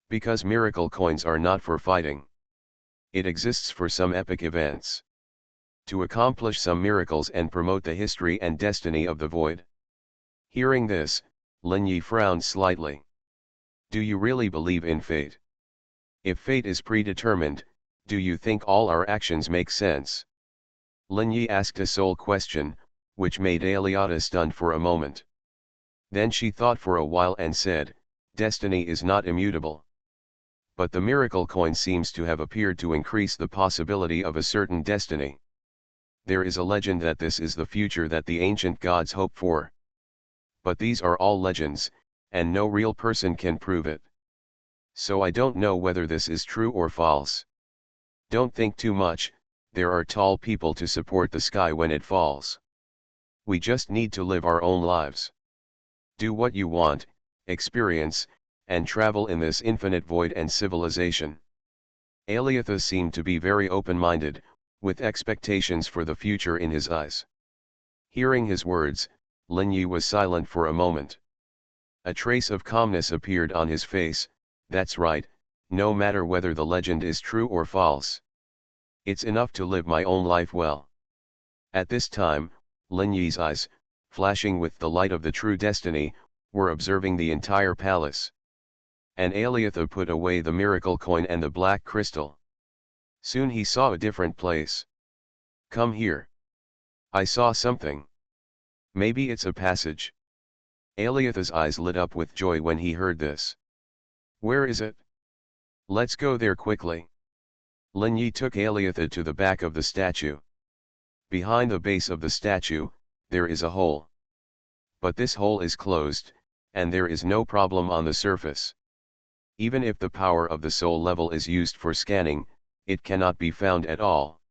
Because miracle coins are not for fighting. It exists for some epic events. To accomplish some miracles and promote the history and destiny of the void. Hearing this, Lin Yi frowned slightly. Do you really believe in fate? If fate is predetermined, do you think all our actions make sense? Lin Yi asked a sole question, which made Aliata stunned for a moment. Then she thought for a while and said, destiny is not immutable. But the miracle coin seems to have appeared to increase the possibility of a certain destiny. There is a legend that this is the future that the ancient gods hope for. But these are all legends, and no real person can prove it. So I don't know whether this is true or false. Don't think too much, there are tall people to support the sky when it falls. We just need to live our own lives. Do what you want, experience, and travel in this infinite void and civilization. Aliatha seemed to be very open-minded, with expectations for the future in his eyes. Hearing his words, Lin Yi was silent for a moment. A trace of calmness appeared on his face. That's right, no matter whether the legend is true or false. It's enough to live my own life well. At this time, Lin Yi's eyes, flashing with the light of the true destiny, were observing the entire palace. And Aliatha put away the miracle coin and the black crystal. Soon he saw a different place. Come here. I saw something. Maybe it's a passage. Aliatha's eyes lit up with joy when he heard this. Where is it? Let's go there quickly. Lin Yi took Aliatha to the back of the statue. Behind the base of the statue, there is a hole. But this hole is closed, and there is no problem on the surface. Even if the power of the soul level is used for scanning, it cannot be found at all.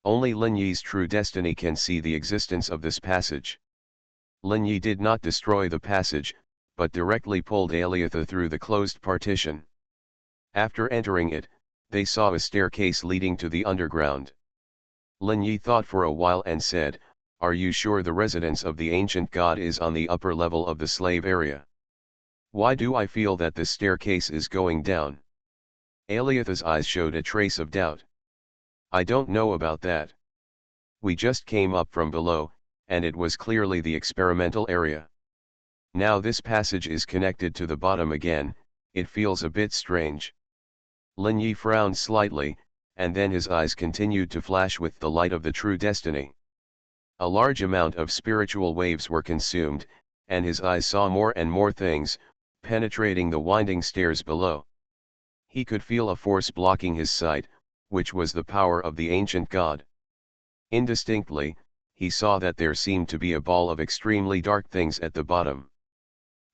Only Lin Yi's true destiny can see the existence of this passage. Lin Yi did not destroy the passage, but directly pulled Aliatha through the closed partition. After entering it, they saw a staircase leading to the underground. Lin Yi thought for a while and said, "Are you sure the residence of the ancient god is on the upper level of the slave area? Why do I feel that this staircase is going down?" Aliatha's eyes showed a trace of doubt. "I don't know about that. We just came up from below, and it was clearly the experimental area. Now this passage is connected to the bottom again, it feels a bit strange." Lin Yi frowned slightly, and then his eyes continued to flash with the light of the true destiny. A large amount of spiritual waves were consumed, and his eyes saw more and more things, penetrating the winding stairs below. He could feel a force blocking his sight, which was the power of the ancient god. Indistinctly, he saw that there seemed to be a ball of extremely dark things at the bottom.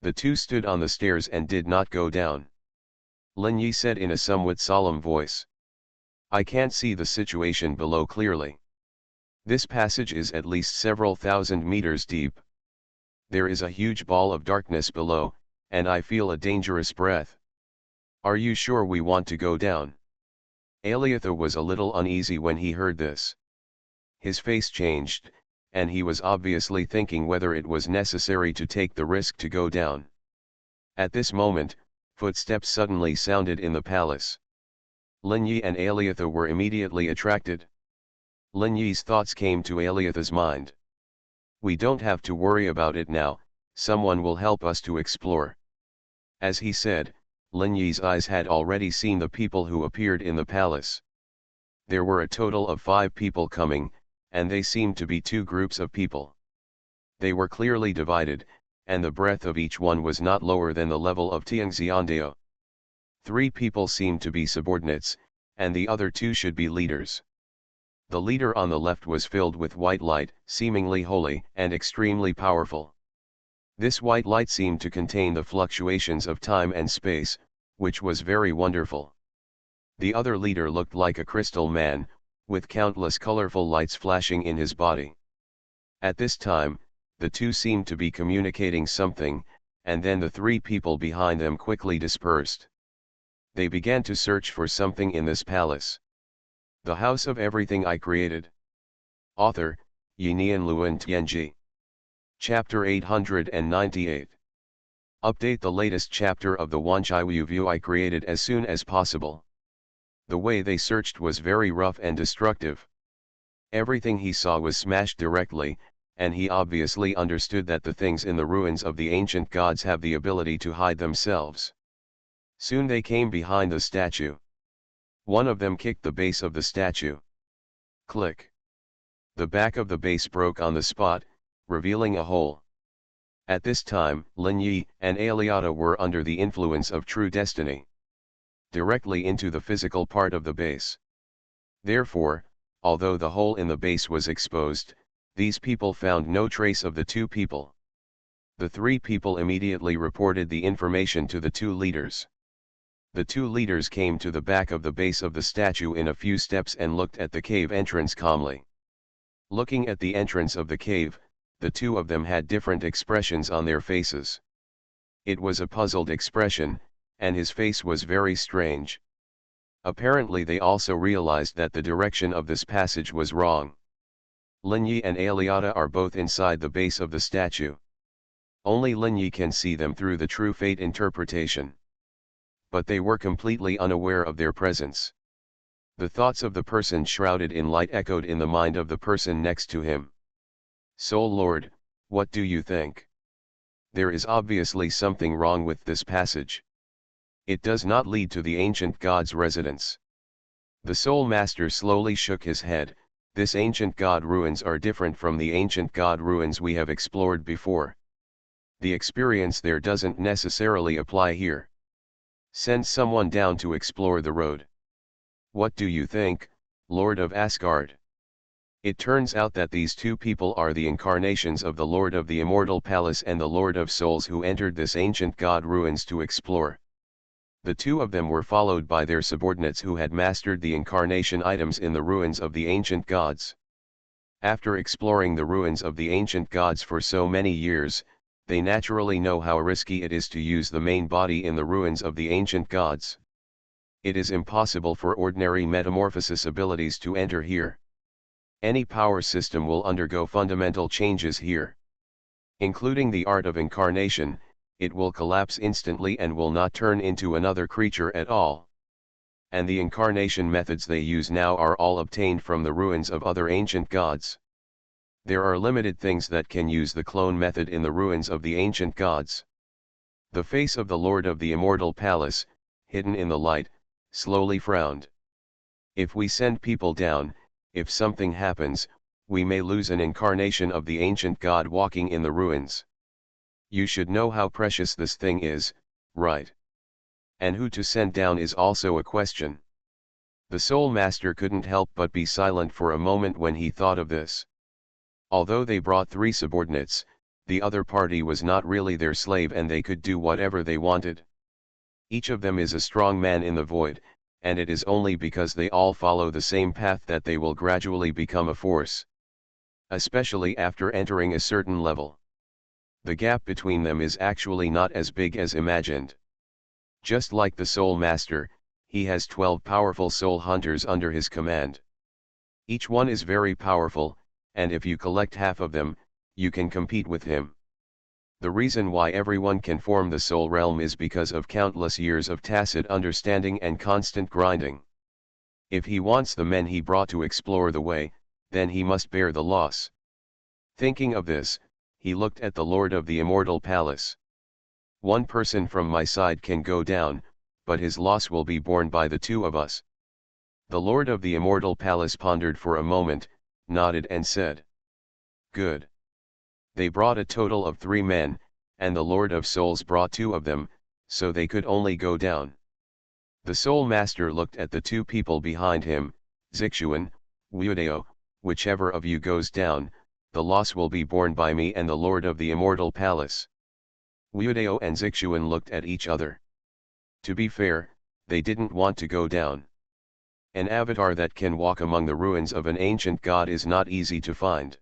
The two stood on the stairs and did not go down. Lin Yi said in a somewhat solemn voice, "I can't see the situation below clearly. This passage is at least several thousand meters deep. There is a huge ball of darkness below, and I feel a dangerous breath. Are you sure we want to go down?" Aliatha was a little uneasy when he heard this. His face changed, and he was obviously thinking whether it was necessary to take the risk to go down. At this moment, footsteps suddenly sounded in the palace. Lin Yi and Aliatha were immediately attracted. Lin Yi's thoughts came to Aliatha's mind. "We don't have to worry about it now, someone will help us to explore." As he said, Lin Yi's eyes had already seen the people who appeared in the palace. There were a total of 5 people coming, and they seemed to be 2 groups of people. They were clearly divided, and the breadth of each one was not lower than the level of Tiangxiandao. 3 people seemed to be subordinates, and the other 2 should be leaders. The leader on the left was filled with white light, seemingly holy and extremely powerful. This white light seemed to contain the fluctuations of time and space, which was very wonderful. The other leader looked like a crystal man, with countless colorful lights flashing in his body. At this time, the 2 seemed to be communicating something, and then the 3 people behind them quickly dispersed. They began to search for something in this palace. The House of Everything I Created. Author, Yinian Luan Tianji. Chapter 898. Update the latest chapter of the Wanchai View I created as soon as possible. The way they searched was very rough and destructive. Everything he saw was smashed directly, and he obviously understood that the things in the ruins of the ancient gods have the ability to hide themselves. Soon they came behind the statue. One of them kicked the base of the statue. Click. The back of the base broke on the spot, revealing a hole. At this time, Lin Yi and Aliatha were under the influence of true destiny. Directly into the physical part of the base. Therefore, although the hole in the base was exposed, these people found no trace of the 2 people. The 3 people immediately reported the information to the 2 leaders. The 2 leaders came to the back of the base of the statue in a few steps and looked at the cave entrance calmly. Looking at the entrance of the cave, the 2 of them had different expressions on their faces. It was a puzzled expression, and his face was very strange. Apparently they also realized that the direction of this passage was wrong. Linyi and Aliata are both inside the base of the statue. Only Linyi can see them through the true fate interpretation. But they were completely unaware of their presence. The thoughts of the person shrouded in light echoed in the mind of the person next to him. Soul Lord, what do you think? There is obviously something wrong with this passage. It does not lead to the ancient god's residence. The Soul Master slowly shook his head. This ancient god ruins are different from the ancient god ruins we have explored before. The experience there doesn't necessarily apply here. Send someone down to explore the road. What do you think, Lord of Asgard? It turns out that these two people are the incarnations of the Lord of the Immortal Palace and the Lord of Souls who entered this ancient god ruins to explore. The two of them were followed by their subordinates who had mastered the incarnation items in the ruins of the ancient gods. After exploring the ruins of the ancient gods for so many years, they naturally know how risky it is to use the main body in the ruins of the ancient gods. It is impossible for ordinary metamorphosis abilities to enter here. Any power system will undergo fundamental changes here. Including the art of incarnation, it will collapse instantly and will not turn into another creature at all. And the incarnation methods they use now are all obtained from the ruins of other ancient gods. There are limited things that can use the clone method in the ruins of the ancient gods. The face of the Lord of the Immortal Palace, hidden in the light, slowly frowned. If we send people down, if something happens, we may lose an incarnation of the ancient god walking in the ruins. You should know how precious this thing is, right? And who to send down is also a question. The Soul Master couldn't help but be silent for a moment when he thought of this. Although they brought 3 subordinates, the other party was not really their slave and they could do whatever they wanted. Each of them is a strong man in the void, and it is only because they all follow the same path that they will gradually become a force. Especially after entering a certain level. The gap between them is actually not as big as imagined. Just like the Soul Master, he has 12 powerful soul hunters under his command. Each one is very powerful, and if you collect half of them, you can compete with him. The reason why everyone can form the soul realm is because of countless years of tacit understanding and constant grinding. If he wants the men he brought to explore the way, then he must bear the loss. Thinking of this, he looked at the Lord of the Immortal Palace. One person from my side can go down, but his loss will be borne by the 2 of us. The Lord of the Immortal Palace pondered for a moment, nodded and said, "Good." They brought a total of 3 men, and the Lord of Souls brought 2 of them, so they could only go down. The Soul Master looked at the 2 people behind him, Xuanhuan, Wuodao, whichever of you goes down, the loss will be borne by me and the Lord of the Immortal Palace. Wuodao and Xuanhuan looked at each other. To be fair, they didn't want to go down. An avatar that can walk among the ruins of an ancient god is not easy to find.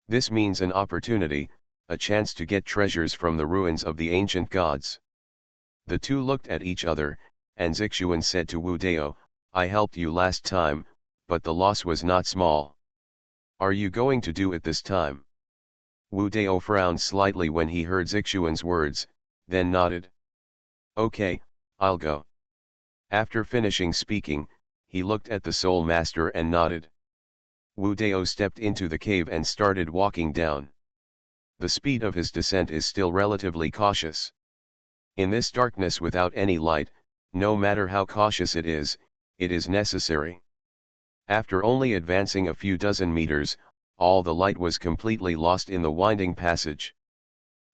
This means an opportunity, a chance to get treasures from the ruins of the ancient gods. The 2 looked at each other, and Xuanhuan said to Wuodao, "I helped you last time, but the loss was not small. Are you going to do it this time?" Wuodao frowned slightly when he heard Xuanhuan's words, then nodded. "Okay, I'll go." After finishing speaking, he looked at the Soul Master and nodded. Wuodao stepped into the cave and started walking down. The speed of his descent is still relatively cautious. In this darkness without any light, no matter how cautious it is necessary. After only advancing a few dozen meters, all the light was completely lost in the winding passage.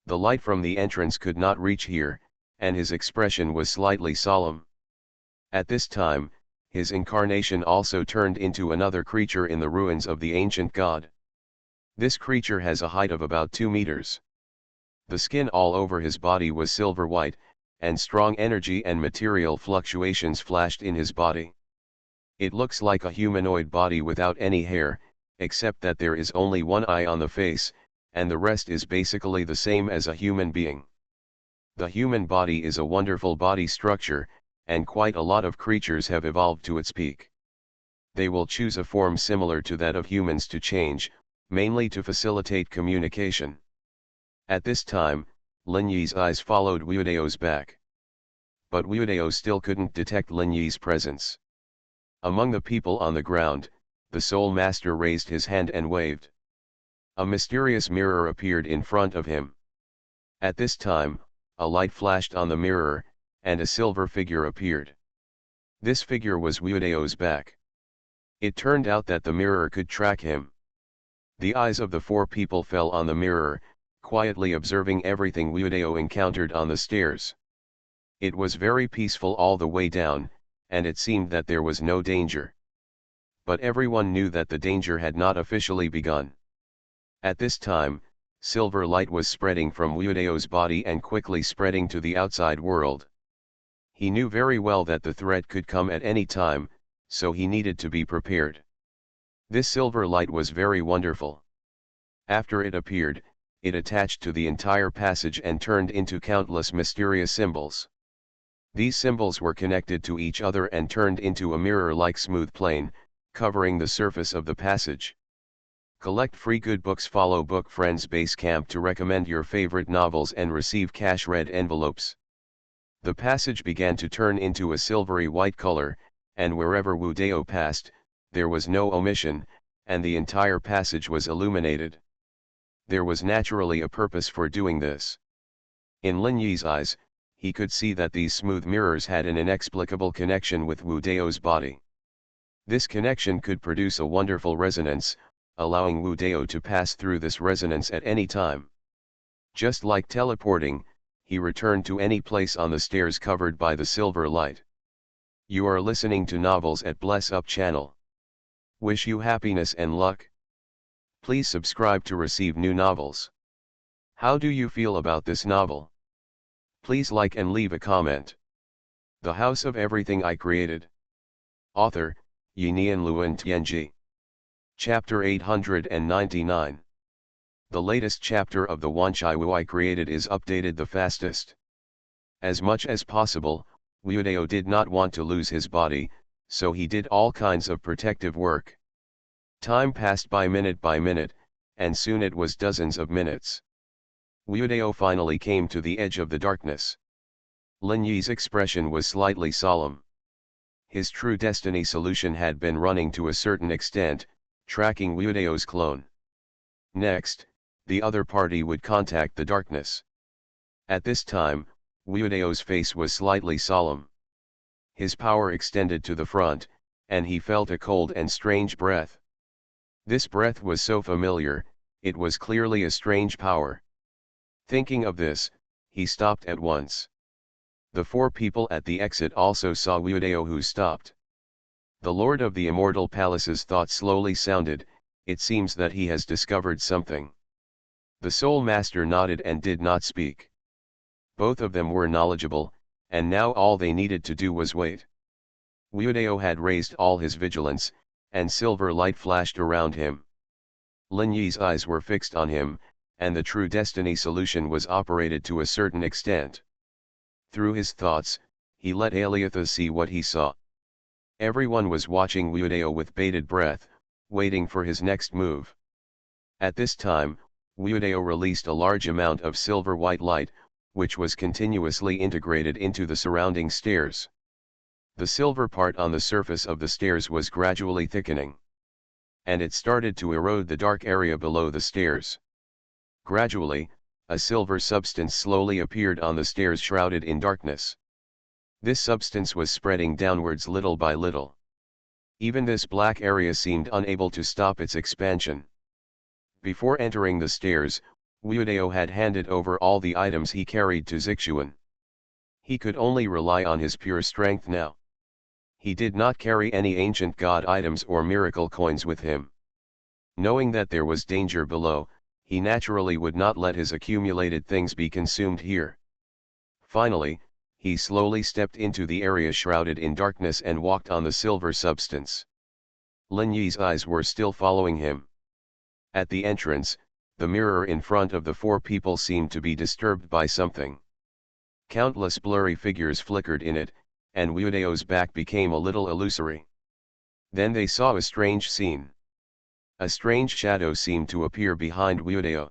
The light from the entrance could not reach here, and his expression was slightly solemn. At this time, his incarnation also turned into another creature in the ruins of the ancient god. This creature has a height of about 2 meters. The skin all over his body was silver white, and strong energy and material fluctuations flashed in his body. It looks like a humanoid body without any hair, except that there is only one eye on the face, and the rest is basically the same as a human being. The human body is a wonderful body structure, and quite a lot of creatures have evolved to its peak. They will choose a form similar to that of humans to change, mainly to facilitate communication. At this time, Lin Yi's eyes followed Wu Dao's back. But Wu Dao still couldn't detect Lin Yi's presence. Among the people on the ground, the Soul Master raised his hand and waved. A mysterious mirror appeared in front of him. At this time, a light flashed on the mirror, and a silver figure appeared. This figure was Wu Dao's back. It turned out that the mirror could track him. The eyes of the four people fell on the mirror, quietly observing everything Wu Dao encountered on the stairs. It was very peaceful all the way down, and it seemed that there was no danger. But everyone knew that the danger had not officially begun. At this time, silver light was spreading from Wu Dao's body and quickly spreading to the outside world. He knew very well that the threat could come at any time, so he needed to be prepared. This silver light was very wonderful. After it appeared, it attached to the entire passage and turned into countless mysterious symbols. These symbols were connected to each other and turned into a mirror-like smooth plane, covering the surface of the passage. Collect free good books. Follow Book Friends Basecamp to recommend your favorite novels and receive cash red envelopes. The passage began to turn into a silvery white color, and wherever Wu Dao passed, there was no omission, and the entire passage was illuminated. There was naturally a purpose for doing this. In Lin Yi's eyes, he could see that these smooth mirrors had an inexplicable connection with Wu Dao's body. This connection could produce a wonderful resonance, allowing Wu Dao to pass through this resonance at any time. Just like teleporting, he returned to any place on the stairs covered by the silver light. You are listening to Novels at Bless Up channel. Wish you happiness and luck. Please subscribe to receive new novels. How do you feel about this novel? Please like and leave a comment. The House of Everything I Created. Author, Yinian Luan Tianji. Chapter 899. The latest chapter of the Wanchai Wu I Created is updated the fastest. As much as possible, Wu Dao did not want to lose his body, so he did all kinds of protective work. Time passed by minute, and soon it was dozens of minutes. Wu Dao finally came to the edge of the darkness. Lin Yi's expression was slightly solemn. His true destiny solution had been running to a certain extent, tracking Wu Dao's clone. Next, the other party would contact the darkness. At this time, Wu Dao's face was slightly solemn. His power extended to the front, and he felt a cold and strange breath. This breath was so familiar, it was clearly a strange power. Thinking of this, he stopped at once. The four people at the exit also saw Wu Dao, who stopped. The Lord of the Immortal Palace's thought slowly sounded, it seems that he has discovered something. The Soul Master nodded and did not speak. Both of them were knowledgeable, and now all they needed to do was wait. Wu Dao had raised all his vigilance, and silver light flashed around him. Lin Yi's eyes were fixed on him, and the true destiny solution was operated to a certain extent. Through his thoughts, he let Aliatha see what he saw. Everyone was watching Wu Dao with bated breath, waiting for his next move. At this time, Wu Dao released a large amount of silver white light, which was continuously integrated into the surrounding stairs. The silver part on the surface of the stairs was gradually thickening. And it started to erode the dark area below the stairs. Gradually, a silver substance slowly appeared on the stairs shrouded in darkness. This substance was spreading downwards little by little. Even this black area seemed unable to stop its expansion. Before entering the stairs, Wu Dao had handed over all the items he carried to Xuanhuan. He could only rely on his pure strength now. He did not carry any ancient god items or miracle coins with him. Knowing that there was danger below, he naturally would not let his accumulated things be consumed here. Finally, he slowly stepped into the area shrouded in darkness and walked on the silver substance. Lin Yi's eyes were still following him. At the entrance, the mirror in front of the four people seemed to be disturbed by something. Countless blurry figures flickered in it, and Wudeo's back became a little illusory. Then they saw a strange scene. A strange shadow seemed to appear behind Wudeo.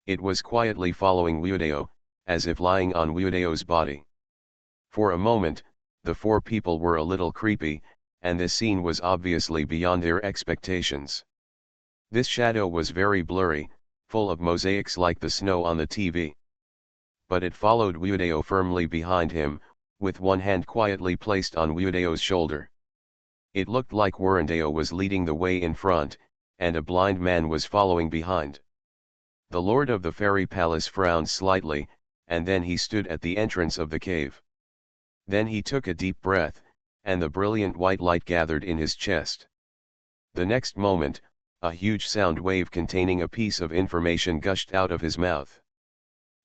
It was quietly following Wudeo, as if lying on Wudeo's body. For a moment, the four people were a little creepy, and this scene was obviously beyond their expectations. This shadow was very blurry, full of mosaics like the snow on the TV. But it followed Wudeo firmly behind him, with one hand quietly placed on Wudeo's shoulder. It looked like Wurandeo was leading the way in front, and a blind man was following behind. The lord of the fairy palace frowned slightly, and then he stood at the entrance of the cave. Then he took a deep breath, and the brilliant white light gathered in his chest. The next moment, a huge sound wave containing a piece of information gushed out of his mouth.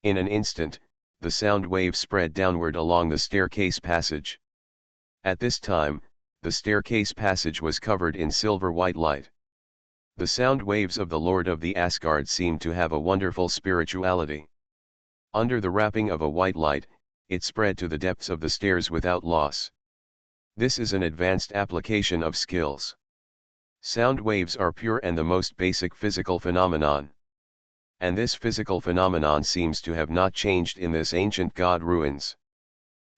In an instant, the sound wave spread downward along the staircase passage. At this time, the staircase passage was covered in silver white light. The sound waves of the Lord of the Asgard seemed to have a wonderful spirituality. Under the wrapping of a white light, it spread to the depths of the stairs without loss. This is an advanced application of skills. Sound waves are pure and the most basic physical phenomenon. And this physical phenomenon seems to have not changed in this ancient god ruins.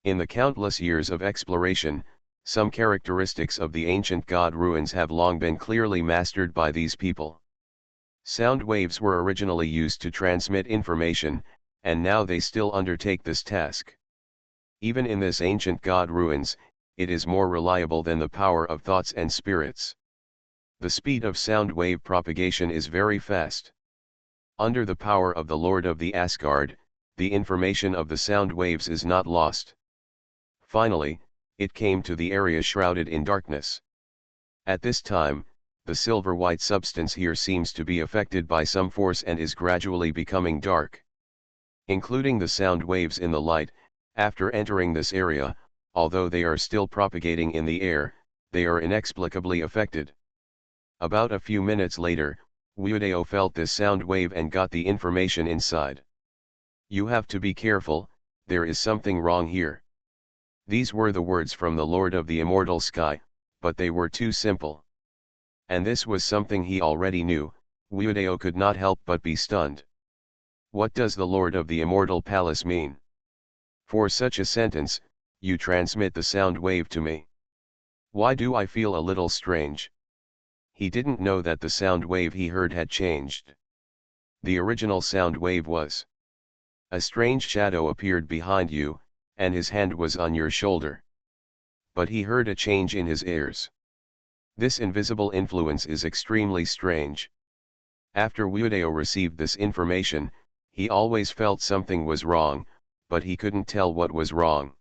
In the countless years of exploration, some characteristics of the ancient god ruins have long been clearly mastered by these people. Sound waves were originally used to transmit information, and now they still undertake this task. Even in this ancient god ruins, it is more reliable than the power of thoughts and spirits. The speed of sound wave propagation is very fast. Under the power of the Lord of the Asgard, the information of the sound waves is not lost. Finally, it came to the area shrouded in darkness. At this time, the silver-white substance here seems to be affected by some force and is gradually becoming dark. Including the sound waves in the light, after entering this area, although they are still propagating in the air, they are inexplicably affected. About a few minutes later, Wudeo felt this sound wave and got the information inside. "You have to be careful, there is something wrong here." These were the words from the Lord of the Immortal Sky, but they were too simple. And this was something he already knew. Wudeo could not help but be stunned. What does the Lord of the Immortal Palace mean? For such a sentence, "You transmit the sound wave to me. Why do I feel a little strange?" He didn't know that the sound wave he heard had changed. The original sound wave was: "A strange shadow appeared behind you, and his hand was on your shoulder." But he heard a change in his ears. This invisible influence is extremely strange. After Wudeo received this information, he always felt something was wrong, but he couldn't tell what was wrong.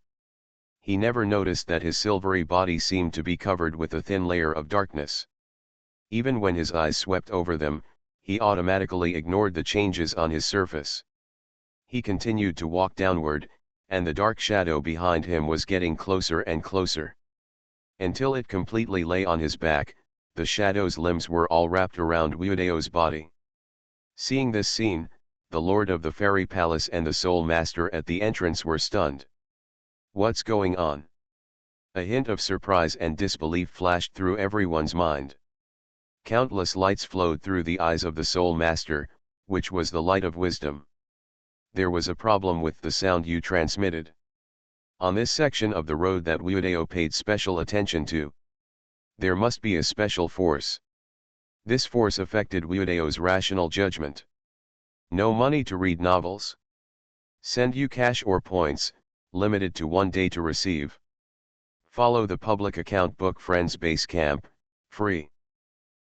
He never noticed that his silvery body seemed to be covered with a thin layer of darkness. Even when his eyes swept over them, he automatically ignored the changes on his surface. He continued to walk downward, and the dark shadow behind him was getting closer and closer. Until it completely lay on his back, the shadow's limbs were all wrapped around Wudeo's body. Seeing this scene, the Lord of the Fairy Palace and the Soul Master at the entrance were stunned. What's going on? A hint of surprise and disbelief flashed through everyone's mind. Countless lights flowed through the eyes of the Soul Master, which was the light of wisdom. There was a problem with the sound you transmitted. On this section of the road that Wudeo paid special attention to, there must be a special force. This force affected Wudeo's rational judgment. No money to read novels. Send you cash or points, limited to 1 day to receive. Follow the public account book Friends Base Camp, free.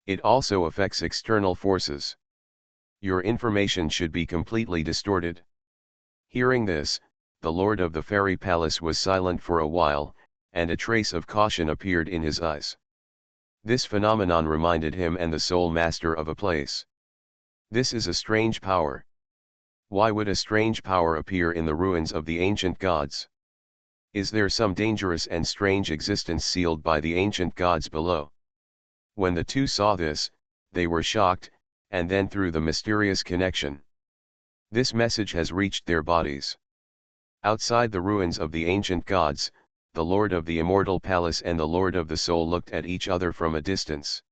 It also affects external forces. Your information should be completely distorted. Hearing this, the Lord of the Fairy Palace was silent for a while, and a trace of caution appeared in his eyes. This phenomenon reminded him and the Soul Master of a place. This is a strange power. Why would a strange power appear in the ruins of the ancient gods? Is there some dangerous and strange existence sealed by the ancient gods below? When the two saw this, they were shocked, and then through the mysterious connection, this message has reached their bodies. Outside the ruins of the ancient gods, the Lord of the Immortal Palace and the Lord of the Soul looked at each other from a distance.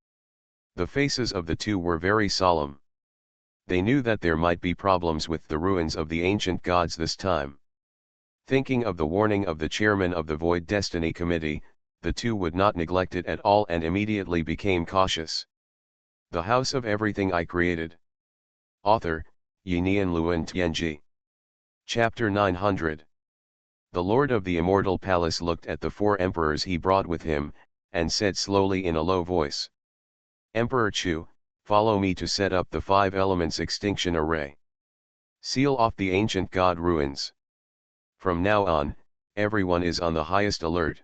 The faces of the two were very solemn. They knew that there might be problems with the ruins of the ancient gods this time. Thinking of the warning of the chairman of the Void Destiny Committee, the two would not neglect it at all and immediately became cautious. The House of Everything I Created. Author, Yinian Luan Tianji. Chapter 900. The Lord of the Immortal Palace looked at the 4 emperors he brought with him, and said slowly in a low voice. Emperor Chu, follow me to set up the 5 elements extinction array. Seal off the ancient god ruins. From now on, everyone is on the highest alert.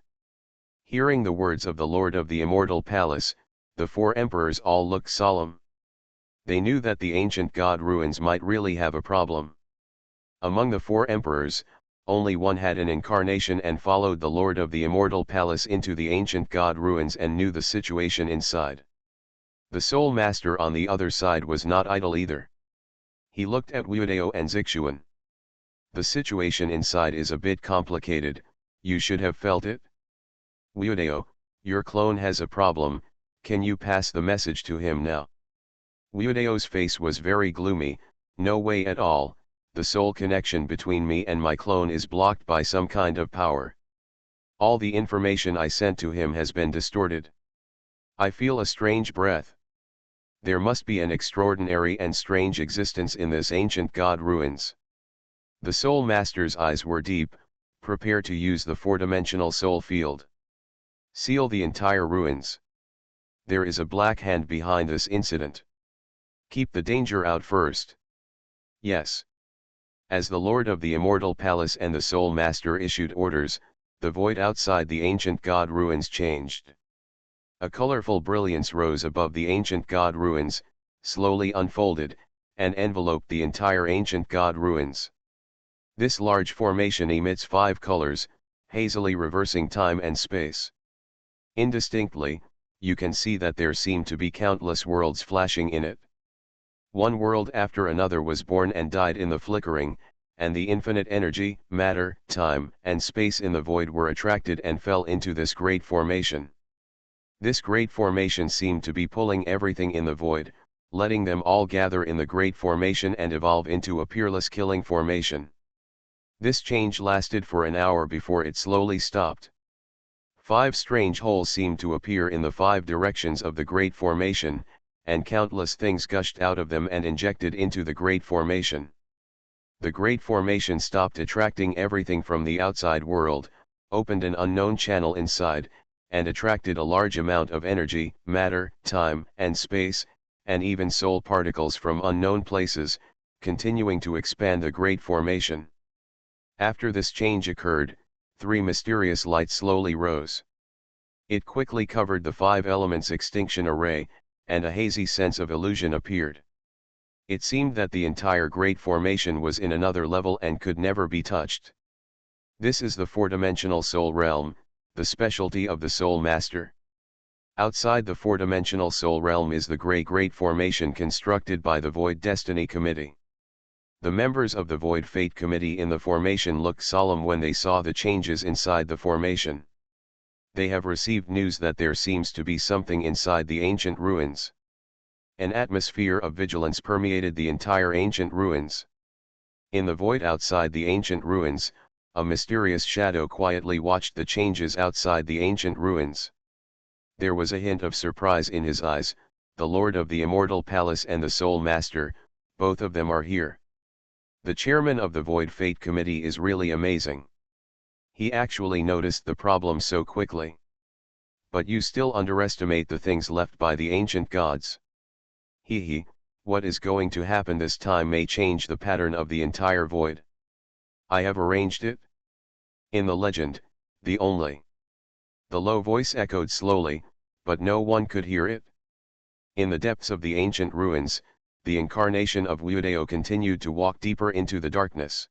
Hearing the words of the Lord of the Immortal Palace, the 4 emperors all looked solemn. They knew that the ancient god ruins might really have a problem. Among the 4 emperors, only one had an incarnation and followed the Lord of the Immortal Palace into the ancient god ruins and knew the situation inside. The Soul Master on the other side was not idle either. He looked at Wuodao and Xuanhuan. The situation inside is a bit complicated, you should have felt it. Wuodao, your clone has a problem, can you pass the message to him now? Wuodao's face was very gloomy, no way at all, the soul connection between me and my clone is blocked by some kind of power. All the information I sent to him has been distorted. I feel a strange breath. There must be an extraordinary and strange existence in this ancient god ruins. The Soul Master's eyes were deep, prepare to use the 4-dimensional soul field. Seal the entire ruins. There is a black hand behind this incident. Keep the danger out first. Yes. As the Lord of the Immortal Palace and the Soul Master issued orders, the void outside the ancient god ruins changed. A colorful brilliance rose above the ancient god ruins, slowly unfolded, and enveloped the entire ancient god ruins. This large formation emits 5 colors, hazily reversing time and space. Indistinctly, you can see that there seem to be countless worlds flashing in it. One world after another was born and died in the flickering, and the infinite energy, matter, time, and space in the void were attracted and fell into this great formation. This great formation seemed to be pulling everything in the void, letting them all gather in the great formation and evolve into a peerless killing formation. This change lasted for an hour before it slowly stopped. 5 strange holes seemed to appear in the 5 directions of the great formation, and countless things gushed out of them and injected into the great formation. The great formation stopped attracting everything from the outside world, opened an unknown channel inside, and attracted a large amount of energy, matter, time, and space, and even soul particles from unknown places, continuing to expand the great formation. After this change occurred, 3 mysterious lights slowly rose. It quickly covered the 5 elements extinction array, and a hazy sense of illusion appeared. It seemed that the entire great formation was in another level and could never be touched. This is the 4-dimensional soul realm, the specialty of the Soul Master. Outside the 4-dimensional soul realm is the great formation constructed by the Void Destiny Committee. The members of the Void Fate Committee in the formation looked solemn when they saw the changes inside the formation. They have received news that there seems to be something inside the ancient ruins. An atmosphere of vigilance permeated the entire ancient ruins. In the void outside the ancient ruins, a mysterious shadow quietly watched the changes outside the ancient ruins. There was a hint of surprise in his eyes, the Lord of the Immortal Palace and the Soul Master, both of them are here. The chairman of the Void Fate Committee is really amazing. He actually noticed the problem so quickly. But you still underestimate the things left by the ancient gods. What is going to happen this time may change the pattern of the entire void. I have arranged it. In the legend, the only. The low voice echoed slowly, but no one could hear it. In the depths of the ancient ruins, the incarnation of Wuodao continued to walk deeper into the darkness.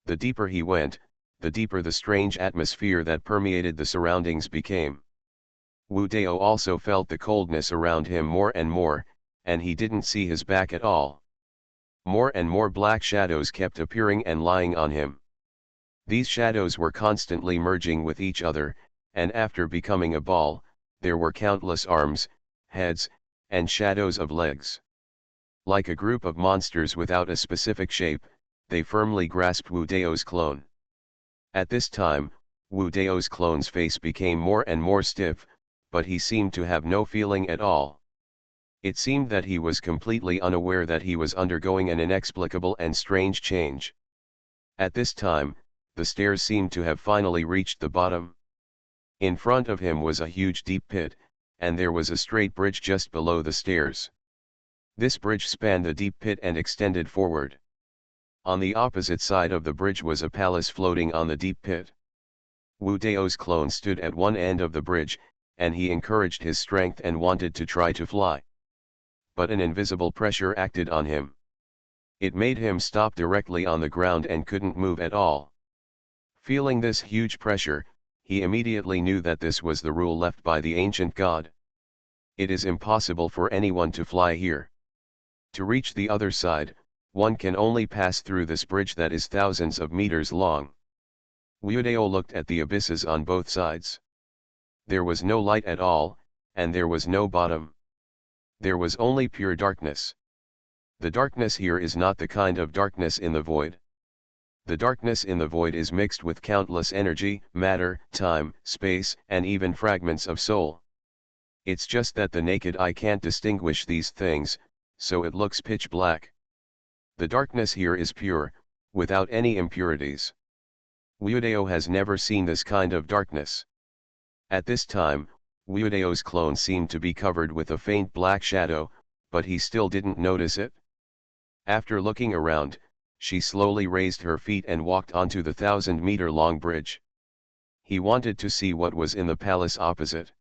The deeper he went, the deeper the strange atmosphere that permeated the surroundings became. Wuodao also felt the coldness around him more and more, and he didn't see his back at all. More and more black shadows kept appearing and lying on him. These shadows were constantly merging with each other, and after becoming a ball, there were countless arms, heads, and shadows of legs. Like a group of monsters without a specific shape, they firmly grasped Wu Dao's clone. At this time, Wu Dao's clone's face became more and more stiff, but he seemed to have no feeling at all. It seemed that he was completely unaware that he was undergoing an inexplicable and strange change. At this time, the stairs seemed to have finally reached the bottom. In front of him was a huge deep pit, and there was a straight bridge just below the stairs. This bridge spanned the deep pit and extended forward. On the opposite side of the bridge was a palace floating on the deep pit. Wu Dao's clone stood at one end of the bridge, and he encouraged his strength and wanted to try to fly. But an invisible pressure acted on him. It made him stop directly on the ground and couldn't move at all. Feeling this huge pressure, he immediately knew that this was the rule left by the ancient god. It is impossible for anyone to fly here. To reach the other side, one can only pass through this bridge that is thousands of meters long. Wu Dao looked at the abysses on both sides. There was no light at all, and there was no bottom. There was only pure darkness. The darkness here is not the kind of darkness in the void. The darkness in the void is mixed with countless energy, matter, time, space, and even fragments of soul. It's just that the naked eye can't distinguish these things, so it looks pitch black. The darkness here is pure, without any impurities. Wu Dao has never seen this kind of darkness. At this time, Wu Dao's clone seemed to be covered with a faint black shadow, but he still didn't notice it. After looking around, she slowly raised her feet and walked onto the 1,000-meter-long bridge. He wanted to see what was in the palace opposite.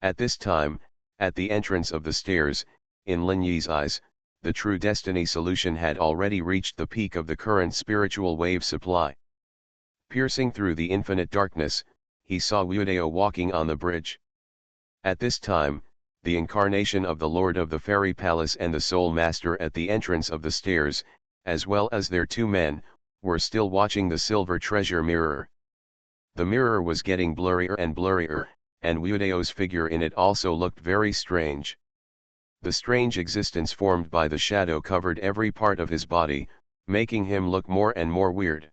At this time, at the entrance of the stairs, in Lin Yi's eyes, the true destiny solution had already reached the peak of the current spiritual wave supply. Piercing through the infinite darkness, he saw Wu Dao walking on the bridge. At this time, the incarnation of the Lord of the Fairy Palace and the Soul Master at the entrance of the stairs, as well as their two men, were still watching the silver treasure mirror. The mirror was getting blurrier and blurrier, and Wu Dao's figure in it also looked very strange. The strange existence formed by the shadow covered every part of his body, making him look more and more weird.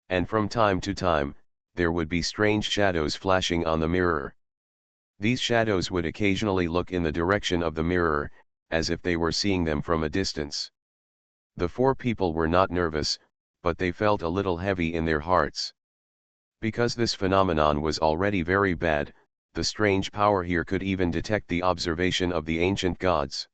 And from time to time, there would be strange shadows flashing on the mirror. These shadows would occasionally look in the direction of the mirror, as if they were seeing them from a distance. The four people were not nervous, but they felt a little heavy in their hearts. Because this phenomenon was already very bad, the strange power here could even detect the observation of the ancient gods.